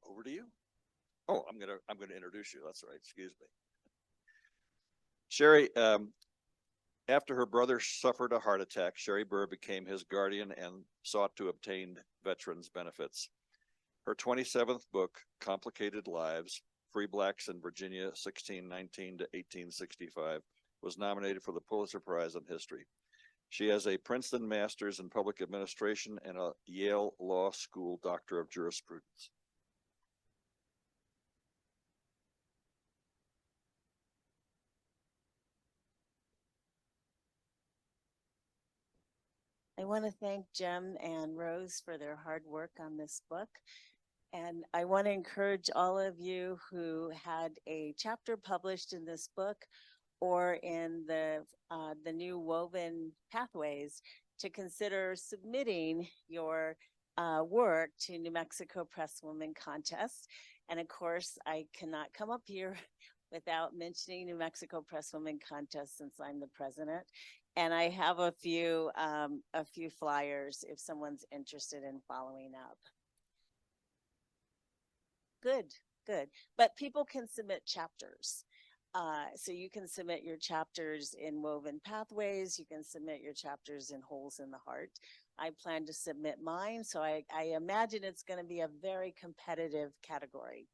over to you. Oh, I'm gonna introduce you. That's right. Excuse me. Sherry, after her brother suffered a heart attack, Sherry Burr became his guardian and sought to obtain veterans benefits. Her 27th book, Complicated Lives, Free Blacks in Virginia, 1619 to 1865, was nominated for the Pulitzer Prize in History. She has a Princeton Master's in Public Administration and a Yale Law School Doctor of Jurisprudence. I want to thank Jem and Rose for their hard work on this book. And I want to encourage all of you who had a chapter published in this book or in the new woven pathways, to consider submitting your work to New Mexico Press Women Contest. And of course, I cannot come up here without mentioning New Mexico Press Women Contest since I'm the president. And I have a few flyers if someone's interested in following up. Good, good. But people can submit chapters. So you can submit your chapters in Woven Pathways. You can submit your chapters in Holes in the Heart. I plan to submit mine, so I imagine it's going to be a very competitive category.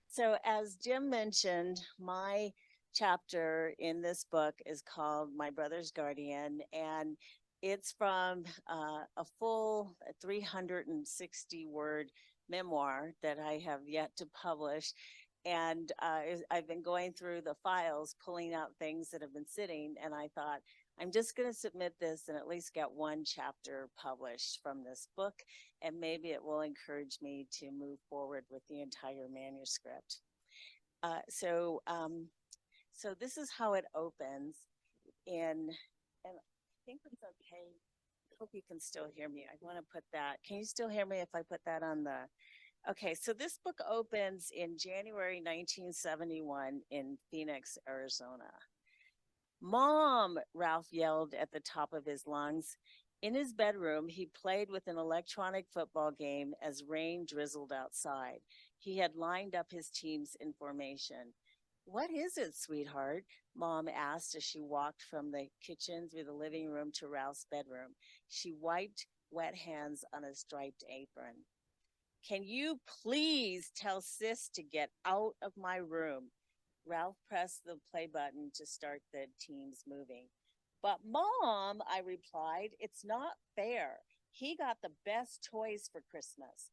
So as Jim mentioned, my chapter in this book is called My Brother's Guardian, and it's from a full 360-word memoir that I have yet to publish. And I've been going through the files, pulling out things that have been sitting, and I thought, I'm just going to submit this and at least get one chapter published from this book, and maybe it will encourage me to move forward with the entire manuscript. So this is how it opens and I think it's okay. I hope you can still hear me. I want to put that. Can you still hear me if I put that on the? Okay, so this book opens in January 1971 in Phoenix, Arizona. Mom, Ralph yelled at the top of his lungs. In his bedroom, he played with an electronic football game as rain drizzled outside. He had lined up his teams in formation. What is it, sweetheart? Mom asked as she walked from the kitchen through the living room to Ralph's bedroom. She wiped wet hands on a striped apron. Can you please tell Sis to get out of my room? Ralph pressed the play button to start the teams moving. But Mom, I replied, it's not fair. He got the best toys for Christmas.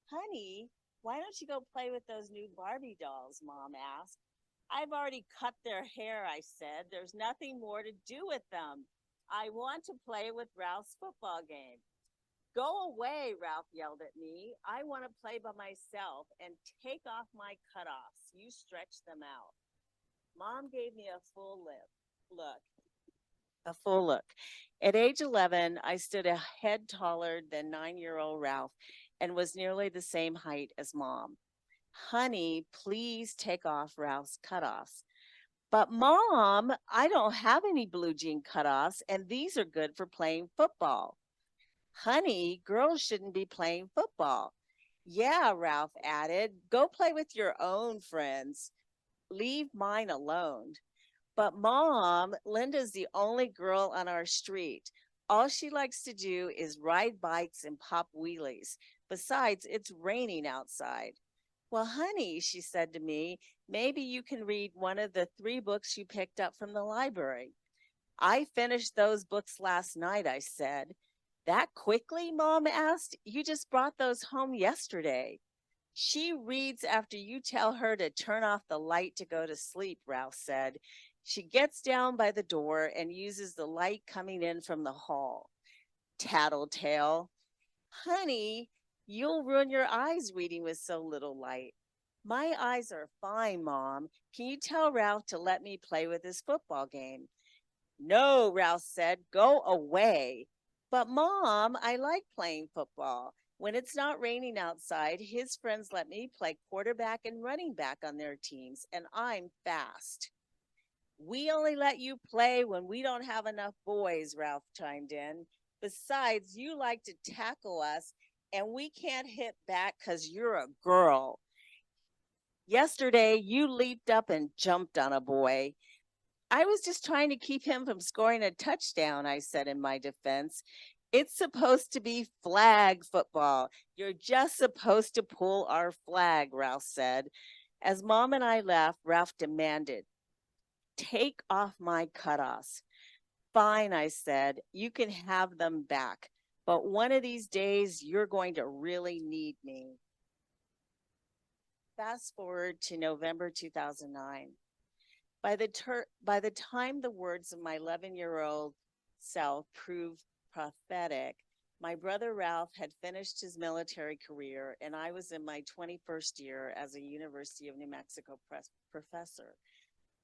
Honey, why don't you go play with those new Barbie dolls? Mom asked. I've already cut their hair, I said. There's nothing more to do with them. I want to play with Ralph's football game. Go away, Ralph yelled at me. I want to play by myself, and take off my cutoffs. You stretch them out. Mom gave me a full look. At age 11, I stood a head taller than 9-year-old Ralph and was nearly the same height as Mom. Honey, please take off Ralph's cutoffs. But Mom, I don't have any blue jean cutoffs, and these are good for playing football. Honey, girls shouldn't be playing football. Yeah, Ralph added, go play with your own friends. Leave mine alone. But Mom, Linda's the only girl on our street. All she likes to do is ride bikes and pop wheelies. Besides, it's raining outside. Well, honey, she said to me, maybe you can read one of the 3 books you picked up from the library. I finished those books last night, I said. That quickly? Mom asked. You just brought those home yesterday. She reads after you tell her to turn off the light to go to sleep, Ralph said. She gets down by the door and uses the light coming in from the hall. Tattletale. Honey, you'll ruin your eyes reading with so little light. My eyes are fine, Mom. Can you tell Ralph to let me play with his football game? No, Ralph said. Go away. But Mom, I like playing football. When it's not raining outside, his friends let me play quarterback and running back on their teams, and I'm fast. We only let you play when we don't have enough boys, Ralph chimed in. Besides, you like to tackle us, and we can't hit back because you're a girl. Yesterday, you leaped up and jumped on a boy. I was just trying to keep him from scoring a touchdown, I said in my defense. It's supposed to be flag football. You're just supposed to pull our flag, Ralph said. As Mom and I left, Ralph demanded, take off my cutoffs. Fine, I said, you can have them back, but one of these days you're going to really need me. Fast forward to November 2009. By the time the words of my 11-year-old self proved prophetic, my brother Ralph had finished his military career, and I was in my 21st year as a University of New Mexico professor.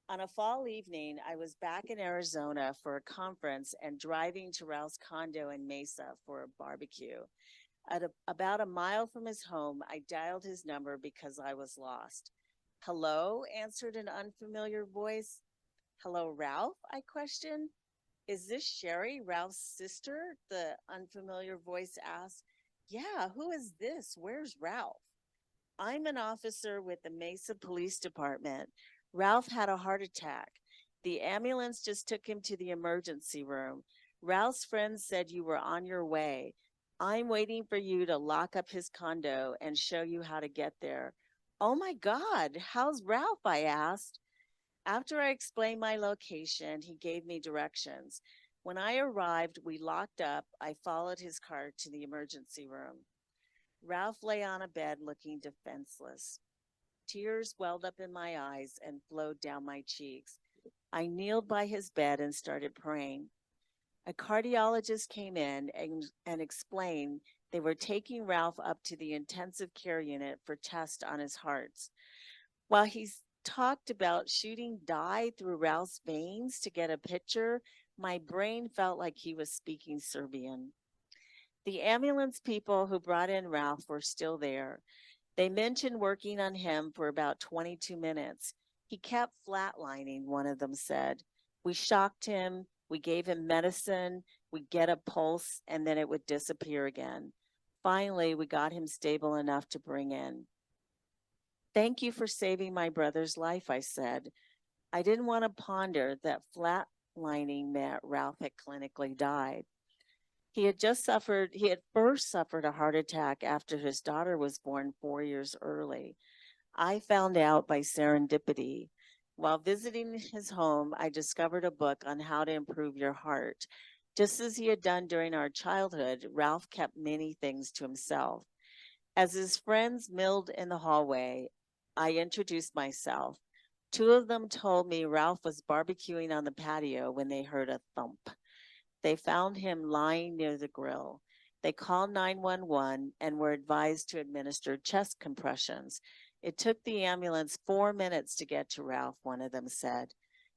On a fall evening, I was back in Arizona for a conference and driving to Ralph's condo in Mesa for a barbecue. About a mile from his home, I dialed his number because I was lost. Hello, answered an unfamiliar voice. Hello, Ralph, I questioned. Is this Sherry, Ralph's sister? The unfamiliar voice asked. Yeah, who is this? Where's Ralph? I'm an officer with the Mesa Police Department. Ralph had a heart attack. The ambulance just took him to the emergency room. Ralph's friends said you were on your way. I'm waiting for you to lock up his condo and show you how to get there. Oh my God, how's Ralph? I asked. After I explained my location, he gave me directions. When I arrived, we locked up. I followed his car to the emergency room. Ralph lay on a bed looking defenseless. Tears welled up in my eyes and flowed down my cheeks. I kneeled by his bed and started praying. A cardiologist came in and explained they were taking Ralph up to the intensive care unit for tests on his heart. While he talked about shooting dye through Ralph's veins to get a picture, my brain felt like he was speaking Serbian. The ambulance people who brought in Ralph were still there. They mentioned working on him for about 22 minutes. He kept flatlining, one of them said. We shocked him, we gave him medicine, we'd get a pulse, and then it would disappear again. Finally, we got him stable enough to bring in. Thank you for saving my brother's life, I said. I didn't want to ponder that flatlining meant Ralph had clinically died. He had first suffered a heart attack after his daughter was born 4 years early. I found out by serendipity. While visiting his home, I discovered a book on how to improve your heart. Just as he had done during our childhood, Ralph kept many things to himself. As his friends milled in the hallway, I introduced myself. Two of them told me Ralph was barbecuing on the patio when they heard a thump. They found him lying near the grill. They called 911 and were advised to administer chest compressions. It took the ambulance 4 minutes to get to Ralph, one of them said.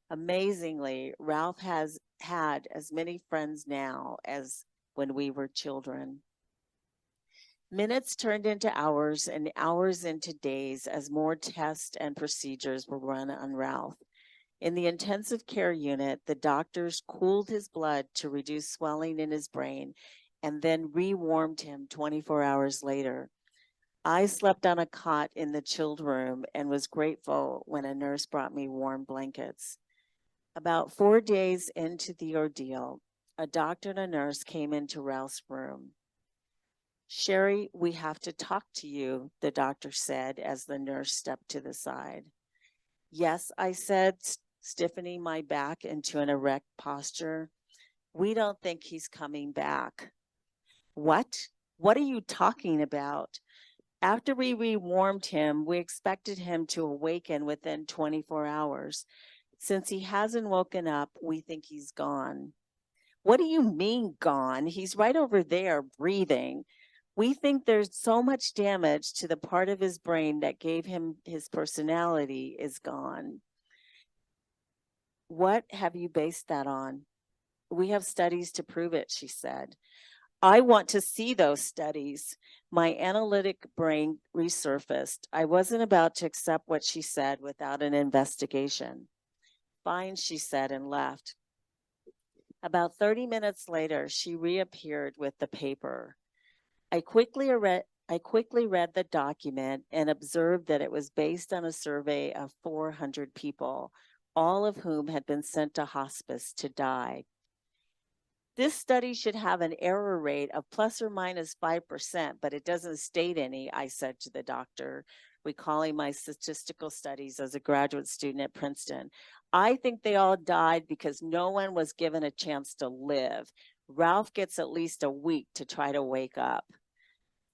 Amazingly, Ralph has had as many friends now as when we were children. Minutes turned into hours and hours into days as more tests and procedures were run on Ralph. In the intensive care unit, the doctors cooled his blood to reduce swelling in his brain and then rewarmed him 24 hours later. I slept on a cot in the chilled room and was grateful when a nurse brought me warm blankets. About 4 days into the ordeal, a doctor and a nurse came into Ralph's room. Sherry, we have to talk to you, the doctor said as the nurse stepped to the side. Yes, I said, stiffening my back into an erect posture. We don't think he's coming back. What? What are you talking about? After we rewarmed him, we expected him to awaken within 24 hours. Since he hasn't woken up, we think he's gone. What do you mean gone? He's right over there breathing. We think there's so much damage to the part of his brain that gave him his personality is gone. What have you based that on? We have studies to prove it, she said. I want to see those studies. My analytic brain resurfaced. I wasn't about to accept what she said without an investigation. Fine, she said and left. About 30 minutes later, she reappeared with the paper. I quickly read the document and observed that it was based on a survey of 400 people, all of whom had been sent to hospice to die. This study should have an error rate of plus or minus 5%, but it doesn't state any, I said to the doctor, recalling my statistical studies as a graduate student at Princeton. I think they all died because no one was given a chance to live. Ralph gets at least a week to try to wake up.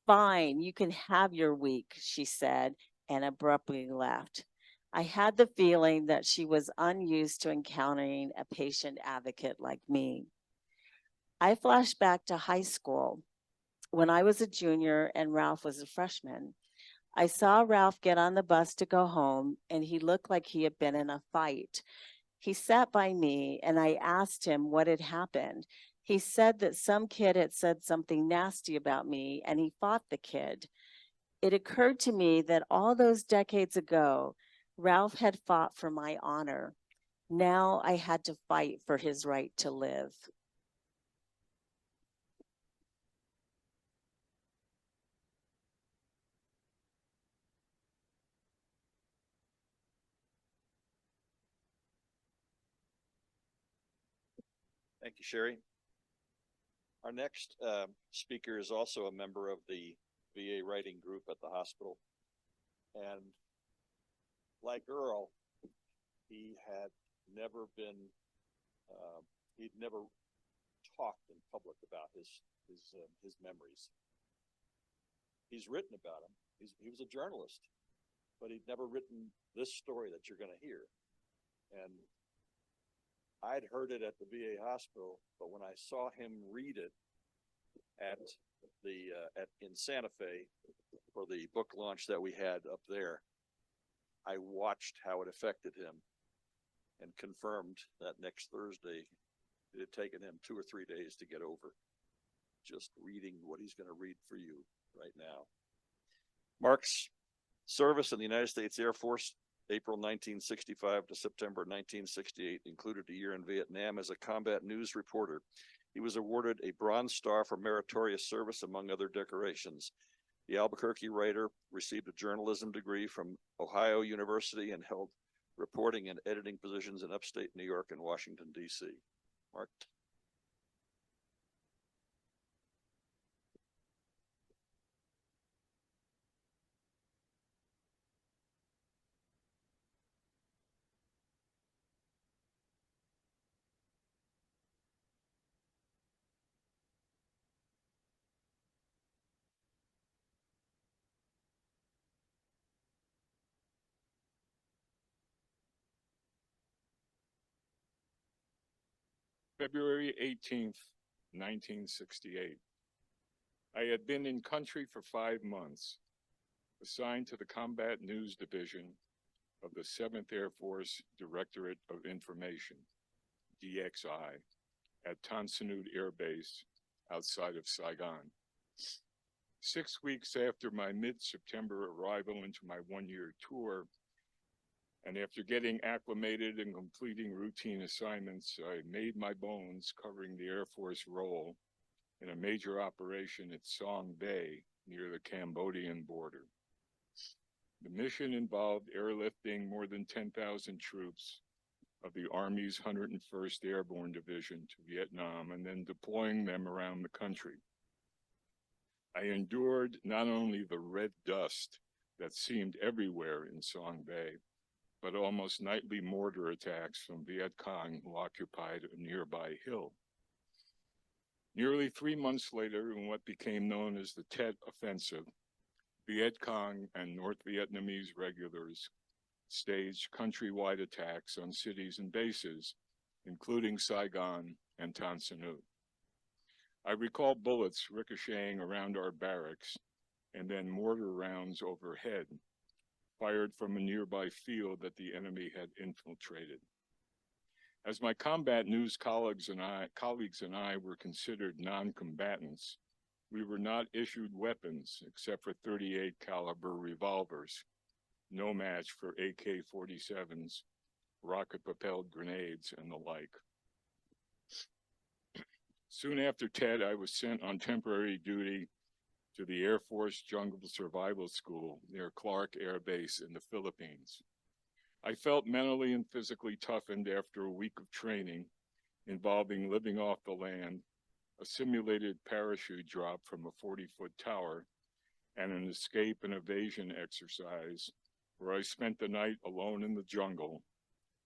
Fine, you can have your week, she said, and abruptly left. I had the feeling that she was unused to encountering a patient advocate like me. I flashed back to high school when I was a junior and Ralph was a freshman. I saw Ralph get on the bus to go home, and he looked like he had been in a fight. He sat by me, and I asked him what had happened. He said that some kid had said something nasty about me, and he fought the kid. It occurred to me that all those decades ago, Ralph had fought for my honor. Now I had to fight for his right to live. Thank you, Sherry. Our next speaker is also a member of the VA writing group at the hospital. And like Earl, he had never been, he'd never talked in public about his memories. He's written about them. He was a journalist, but he'd never written this story that you're going to hear. And I'd heard it at the VA hospital, but when I saw him read it at in Santa Fe for the book launch that we had up there, I watched how it affected him and confirmed that next Thursday it had taken him 2 or 3 days to get over just reading what he's going to read for you right now. Mark's service in the United States Air Force, April 1965 to September 1968, included a year in Vietnam as a combat news reporter. He was awarded a Bronze Star for meritorious service, among other decorations. The Albuquerque writer received a journalism degree from Ohio University and held reporting and editing positions in upstate New York and Washington, D.C. Mark. February 18th, 1968. I had been in country for 5 months, assigned to the Combat News Division of the 7th Air Force Directorate of Information, DXI, at Tan Son Nhut Air Base outside of Saigon. 6 weeks after my mid-September arrival into my one-year tour, and after getting acclimated and completing routine assignments, I made my bones covering the Air Force role in a major operation at Song Bay near the Cambodian border. The mission involved airlifting more than 10,000 troops of the Army's 101st Airborne Division to Vietnam and then deploying them around the country. I endured not only the red dust that seemed everywhere in Song Bay, but almost nightly mortar attacks from Viet Cong who occupied a nearby hill. Nearly 3 months later, in what became known as the Tet Offensive, Viet Cong and North Vietnamese regulars staged countrywide attacks on cities and bases, including Saigon and Tan Son Nhut. I recall bullets ricocheting around our barracks and then mortar rounds overhead, fired from a nearby field that the enemy had infiltrated. As my combat news colleagues and I were considered non-combatants, we were not issued weapons except for .38 caliber revolvers, no match for AK-47s, rocket-propelled grenades, and the like. Soon after Tet, I was sent on temporary duty to the Air Force Jungle Survival School near Clark Air Base in the Philippines. I felt mentally and physically toughened after a week of training involving living off the land, a simulated parachute drop from a 40-foot tower, and an escape and evasion exercise where I spent the night alone in the jungle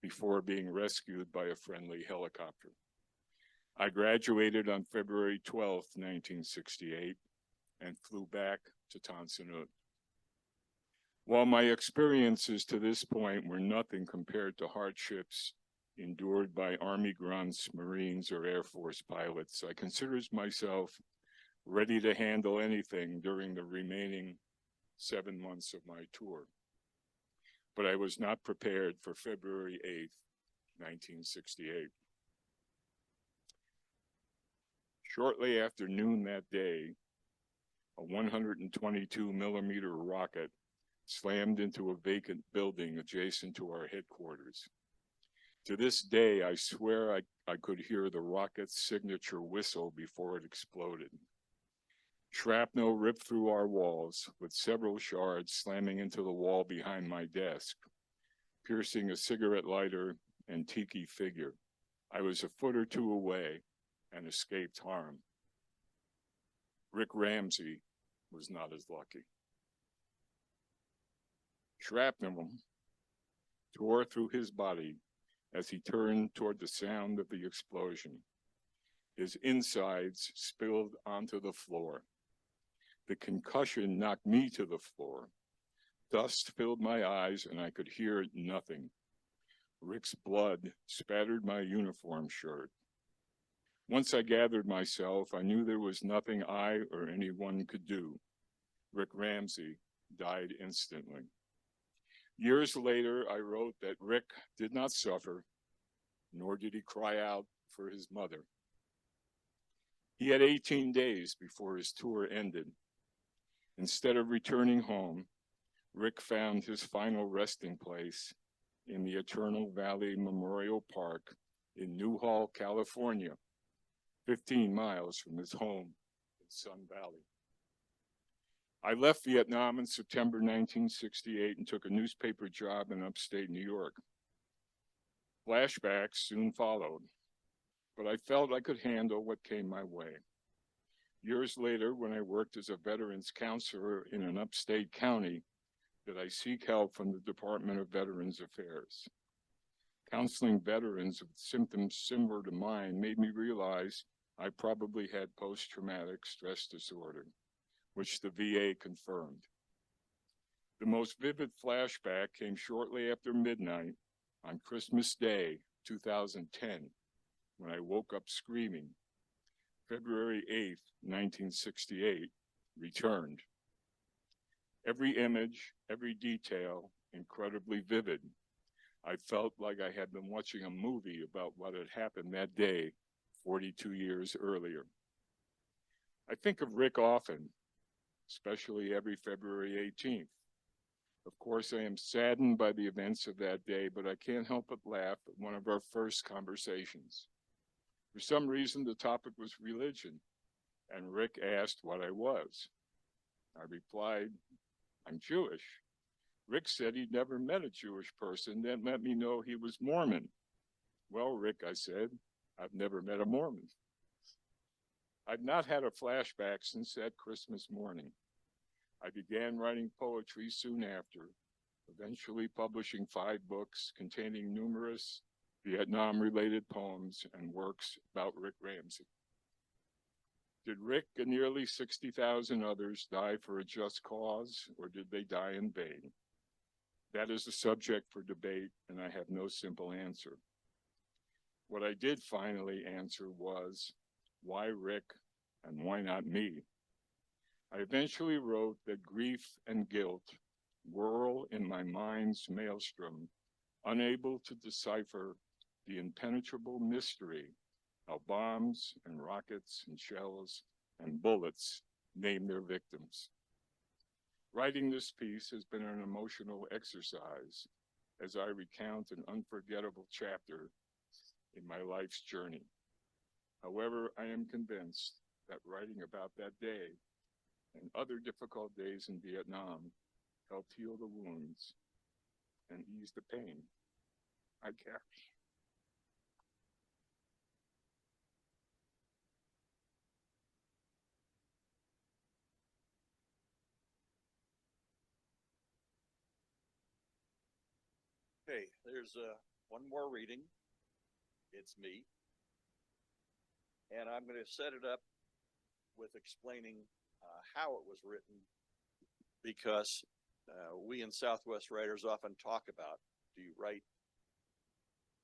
before being rescued by a friendly helicopter. I graduated on February 12th, 1968, and flew back to Tan Son Nhut. While my experiences to this point were nothing compared to hardships endured by Army grunts, Marines, or Air Force pilots, I considered myself ready to handle anything during the remaining 7 months of my tour. But I was not prepared for February 8th, 1968. Shortly after noon that day, a 122 millimeter rocket slammed into a vacant building adjacent to our headquarters. To this day, I swear I could hear the rocket's signature whistle before it exploded. Shrapnel ripped through our walls, with several shards slamming into the wall behind my desk, piercing a cigarette lighter and tiki figure. I was a foot or two away and escaped harm. Rick Ramsey was not as lucky. Shrapnel tore through his body as he turned toward the sound of the explosion. His insides spilled onto the floor. The concussion knocked me to the floor. Dust filled my eyes and I could hear nothing. Rick's blood spattered my uniform shirt. Once I gathered myself, I knew there was nothing I or anyone could do. Rick Ramsey died instantly. Years later, I wrote that Rick did not suffer, nor did he cry out for his mother. He had 18 days before his tour ended. Instead of returning home, Rick found his final resting place in the Eternal Valley Memorial Park in Newhall, California, 15 miles from his home in Sun Valley. I left Vietnam in September 1968 and took a newspaper job in upstate New York. Flashbacks soon followed, but I felt I could handle what came my way. Years later, when I worked as a veterans counselor in an upstate county, did I seek help from the Department of Veterans Affairs. Counseling veterans with symptoms similar to mine made me realize I probably had post-traumatic stress disorder, which the VA confirmed. The most vivid flashback came shortly after midnight on Christmas Day, 2010, when I woke up screaming. February 8th, 1968, returned. Every image, every detail, incredibly vivid. I felt like I had been watching a movie about what had happened that day 42 years earlier. I think of Rick often, especially every February 18th. Of course, I am saddened by the events of that day, but I can't help but laugh at one of our first conversations. For some reason, the topic was religion, and Rick asked what I was. I replied, I'm Jewish. Rick said he'd never met a Jewish person, then let me know he was Mormon. Well, Rick, I said, I've never met a Mormon. I've not had a flashback since that Christmas morning. I began writing poetry soon after, eventually publishing 5 books containing numerous Vietnam-related poems and works about Rick Ramsey. Did Rick and nearly 60,000 others die for a just cause, or did they die in vain? That is a subject for debate, and I have no simple answer. What I did finally answer was, why Rick and why not me? I eventually wrote that grief and guilt whirl in my mind's maelstrom, unable to decipher the impenetrable mystery how bombs and rockets and shells and bullets name their victims. Writing this piece has been an emotional exercise as I recount an unforgettable chapter in my life's journey. However, I am convinced that writing about that day and other difficult days in Vietnam helped heal the wounds and ease the pain I carry. Okay, there's one more reading. It's me. And I'm going to set it up with explaining how it was written, because we in Southwest writers often talk about, do you write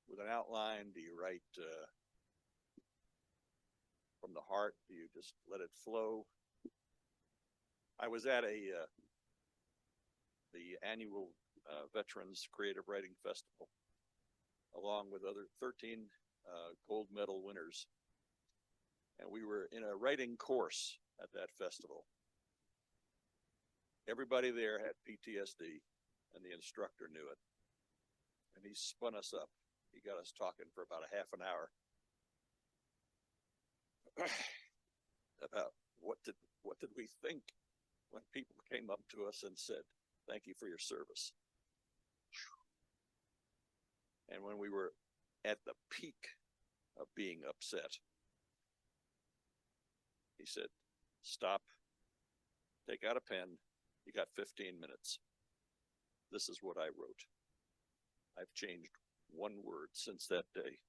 with an outline? Do you write from the heart? Do you just let it flow? I was at a the annual Veterans Creative Writing Festival, along with other 13 gold medal winners. And we were in a writing course at that festival. Everybody there had PTSD, and the instructor knew it. And he spun us up. He got us talking for about a half an hour about what did we think when people came up to us and said, "Thank you for your service." And when we were at the peak of being upset, he said, "Stop, take out a pen. You got 15 minutes. This is what I wrote. I've changed one word since that day."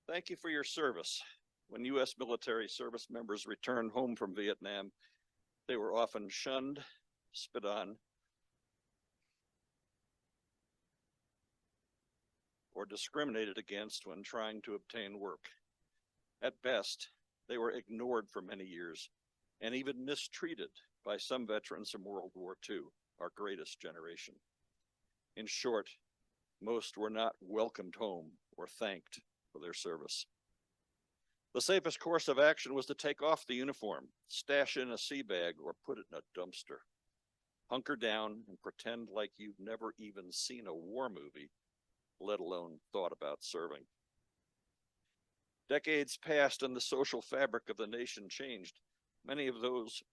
Thank you for your service. When U.S. military service members returned home from Vietnam, they were often shunned, spit on, or discriminated against when trying to obtain work. At best, they were ignored for many years and even mistreated by some veterans from World War II, our greatest generation. In short, most were not welcomed home or thanked for their service. The safest course of action was to take off the uniform, stash in a sea bag, or put it in a dumpster. Hunker down and pretend like you've never even seen a war movie, let alone thought about serving. Decades passed and the social fabric of the nation changed. Many of those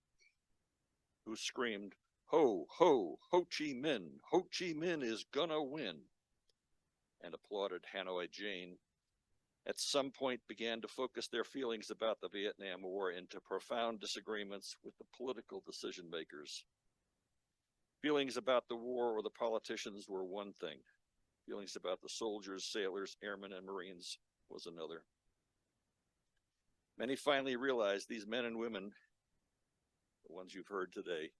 who screamed, "Ho, ho, Ho Chi Minh, Ho Chi Minh is gonna win," and applauded Hanoi Jane, at some point began to focus their feelings about the Vietnam War into profound disagreements with the political decision makers. Feelings about the war or the politicians were one thing. Feelings about the soldiers, sailors, airmen, and Marines was another. Many finally realized these men and women, the ones you've heard today,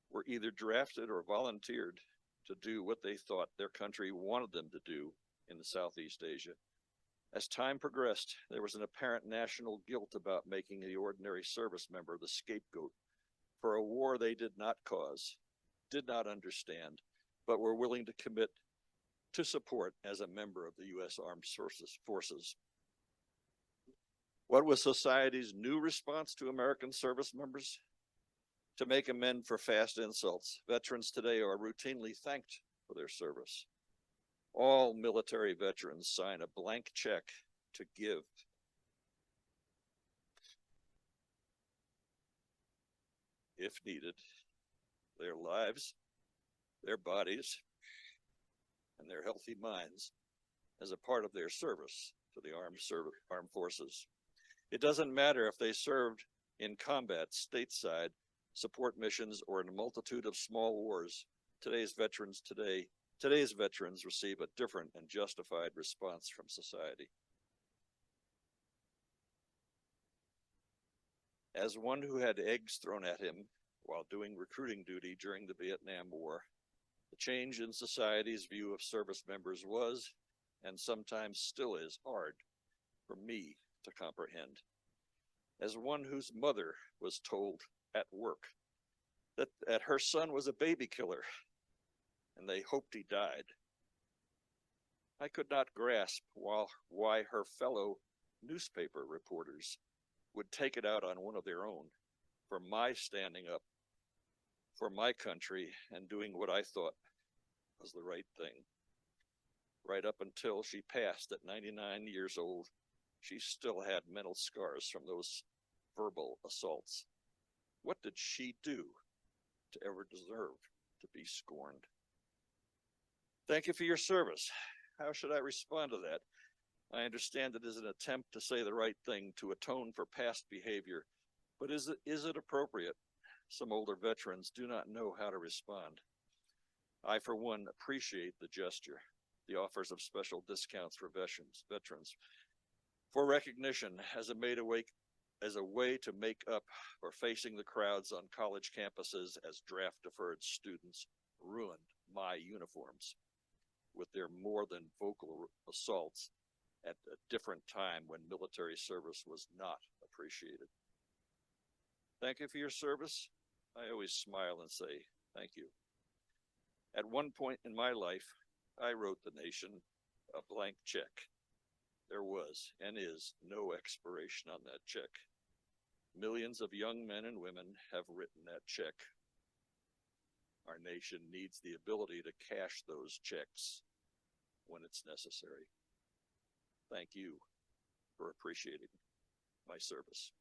were either drafted or volunteered to do what they thought their country wanted them to do in Southeast Asia. As time progressed, there was an apparent national guilt about making the ordinary service member the scapegoat for a war they did not cause, did not understand, but were willing to commit to support as a member of the U.S. Armed Forces. What was society's new response to American service members? To make amends for past insults, veterans today are routinely thanked for their service. All military veterans sign a blank check to give. If needed, their lives, their bodies, and their healthy minds as a part of their service to the armed forces. It doesn't matter if they served in combat, stateside, support missions, or in a multitude of small wars. Today's veterans receive a different and justified response from society. As one who had eggs thrown at him while doing recruiting duty during the Vietnam War, the change in society's view of service members was, and sometimes still is, hard for me to comprehend. As one whose mother was told at work that her son was a baby killer, and they hoped he died, I could not grasp why her fellow newspaper reporters would take it out on one of their own for my standing up for my country and doing what I thought was the right thing. Right up until she passed at 99 years old, she still had mental scars from those verbal assaults. What did she do to ever deserve to be scorned? Thank you for your service. How should I respond to that? I understand it is an attempt to say the right thing, to atone for past behavior, but is it appropriate? Some older veterans do not know how to respond. I, for one, appreciate the gesture, the offers of special discounts for veterans, for recognition as a way to make up for facing the crowds on college campuses as draft-deferred students ruined my uniforms with their more than vocal assaults at a different time when military service was not appreciated. Thank you for your service. I always smile and say thank you. At one point in my life, I wrote the nation a blank check. There was and is no expiration on that check. Millions of young men and women have written that check. Our nation needs the ability to cash those checks when it's necessary. Thank you for appreciating my service.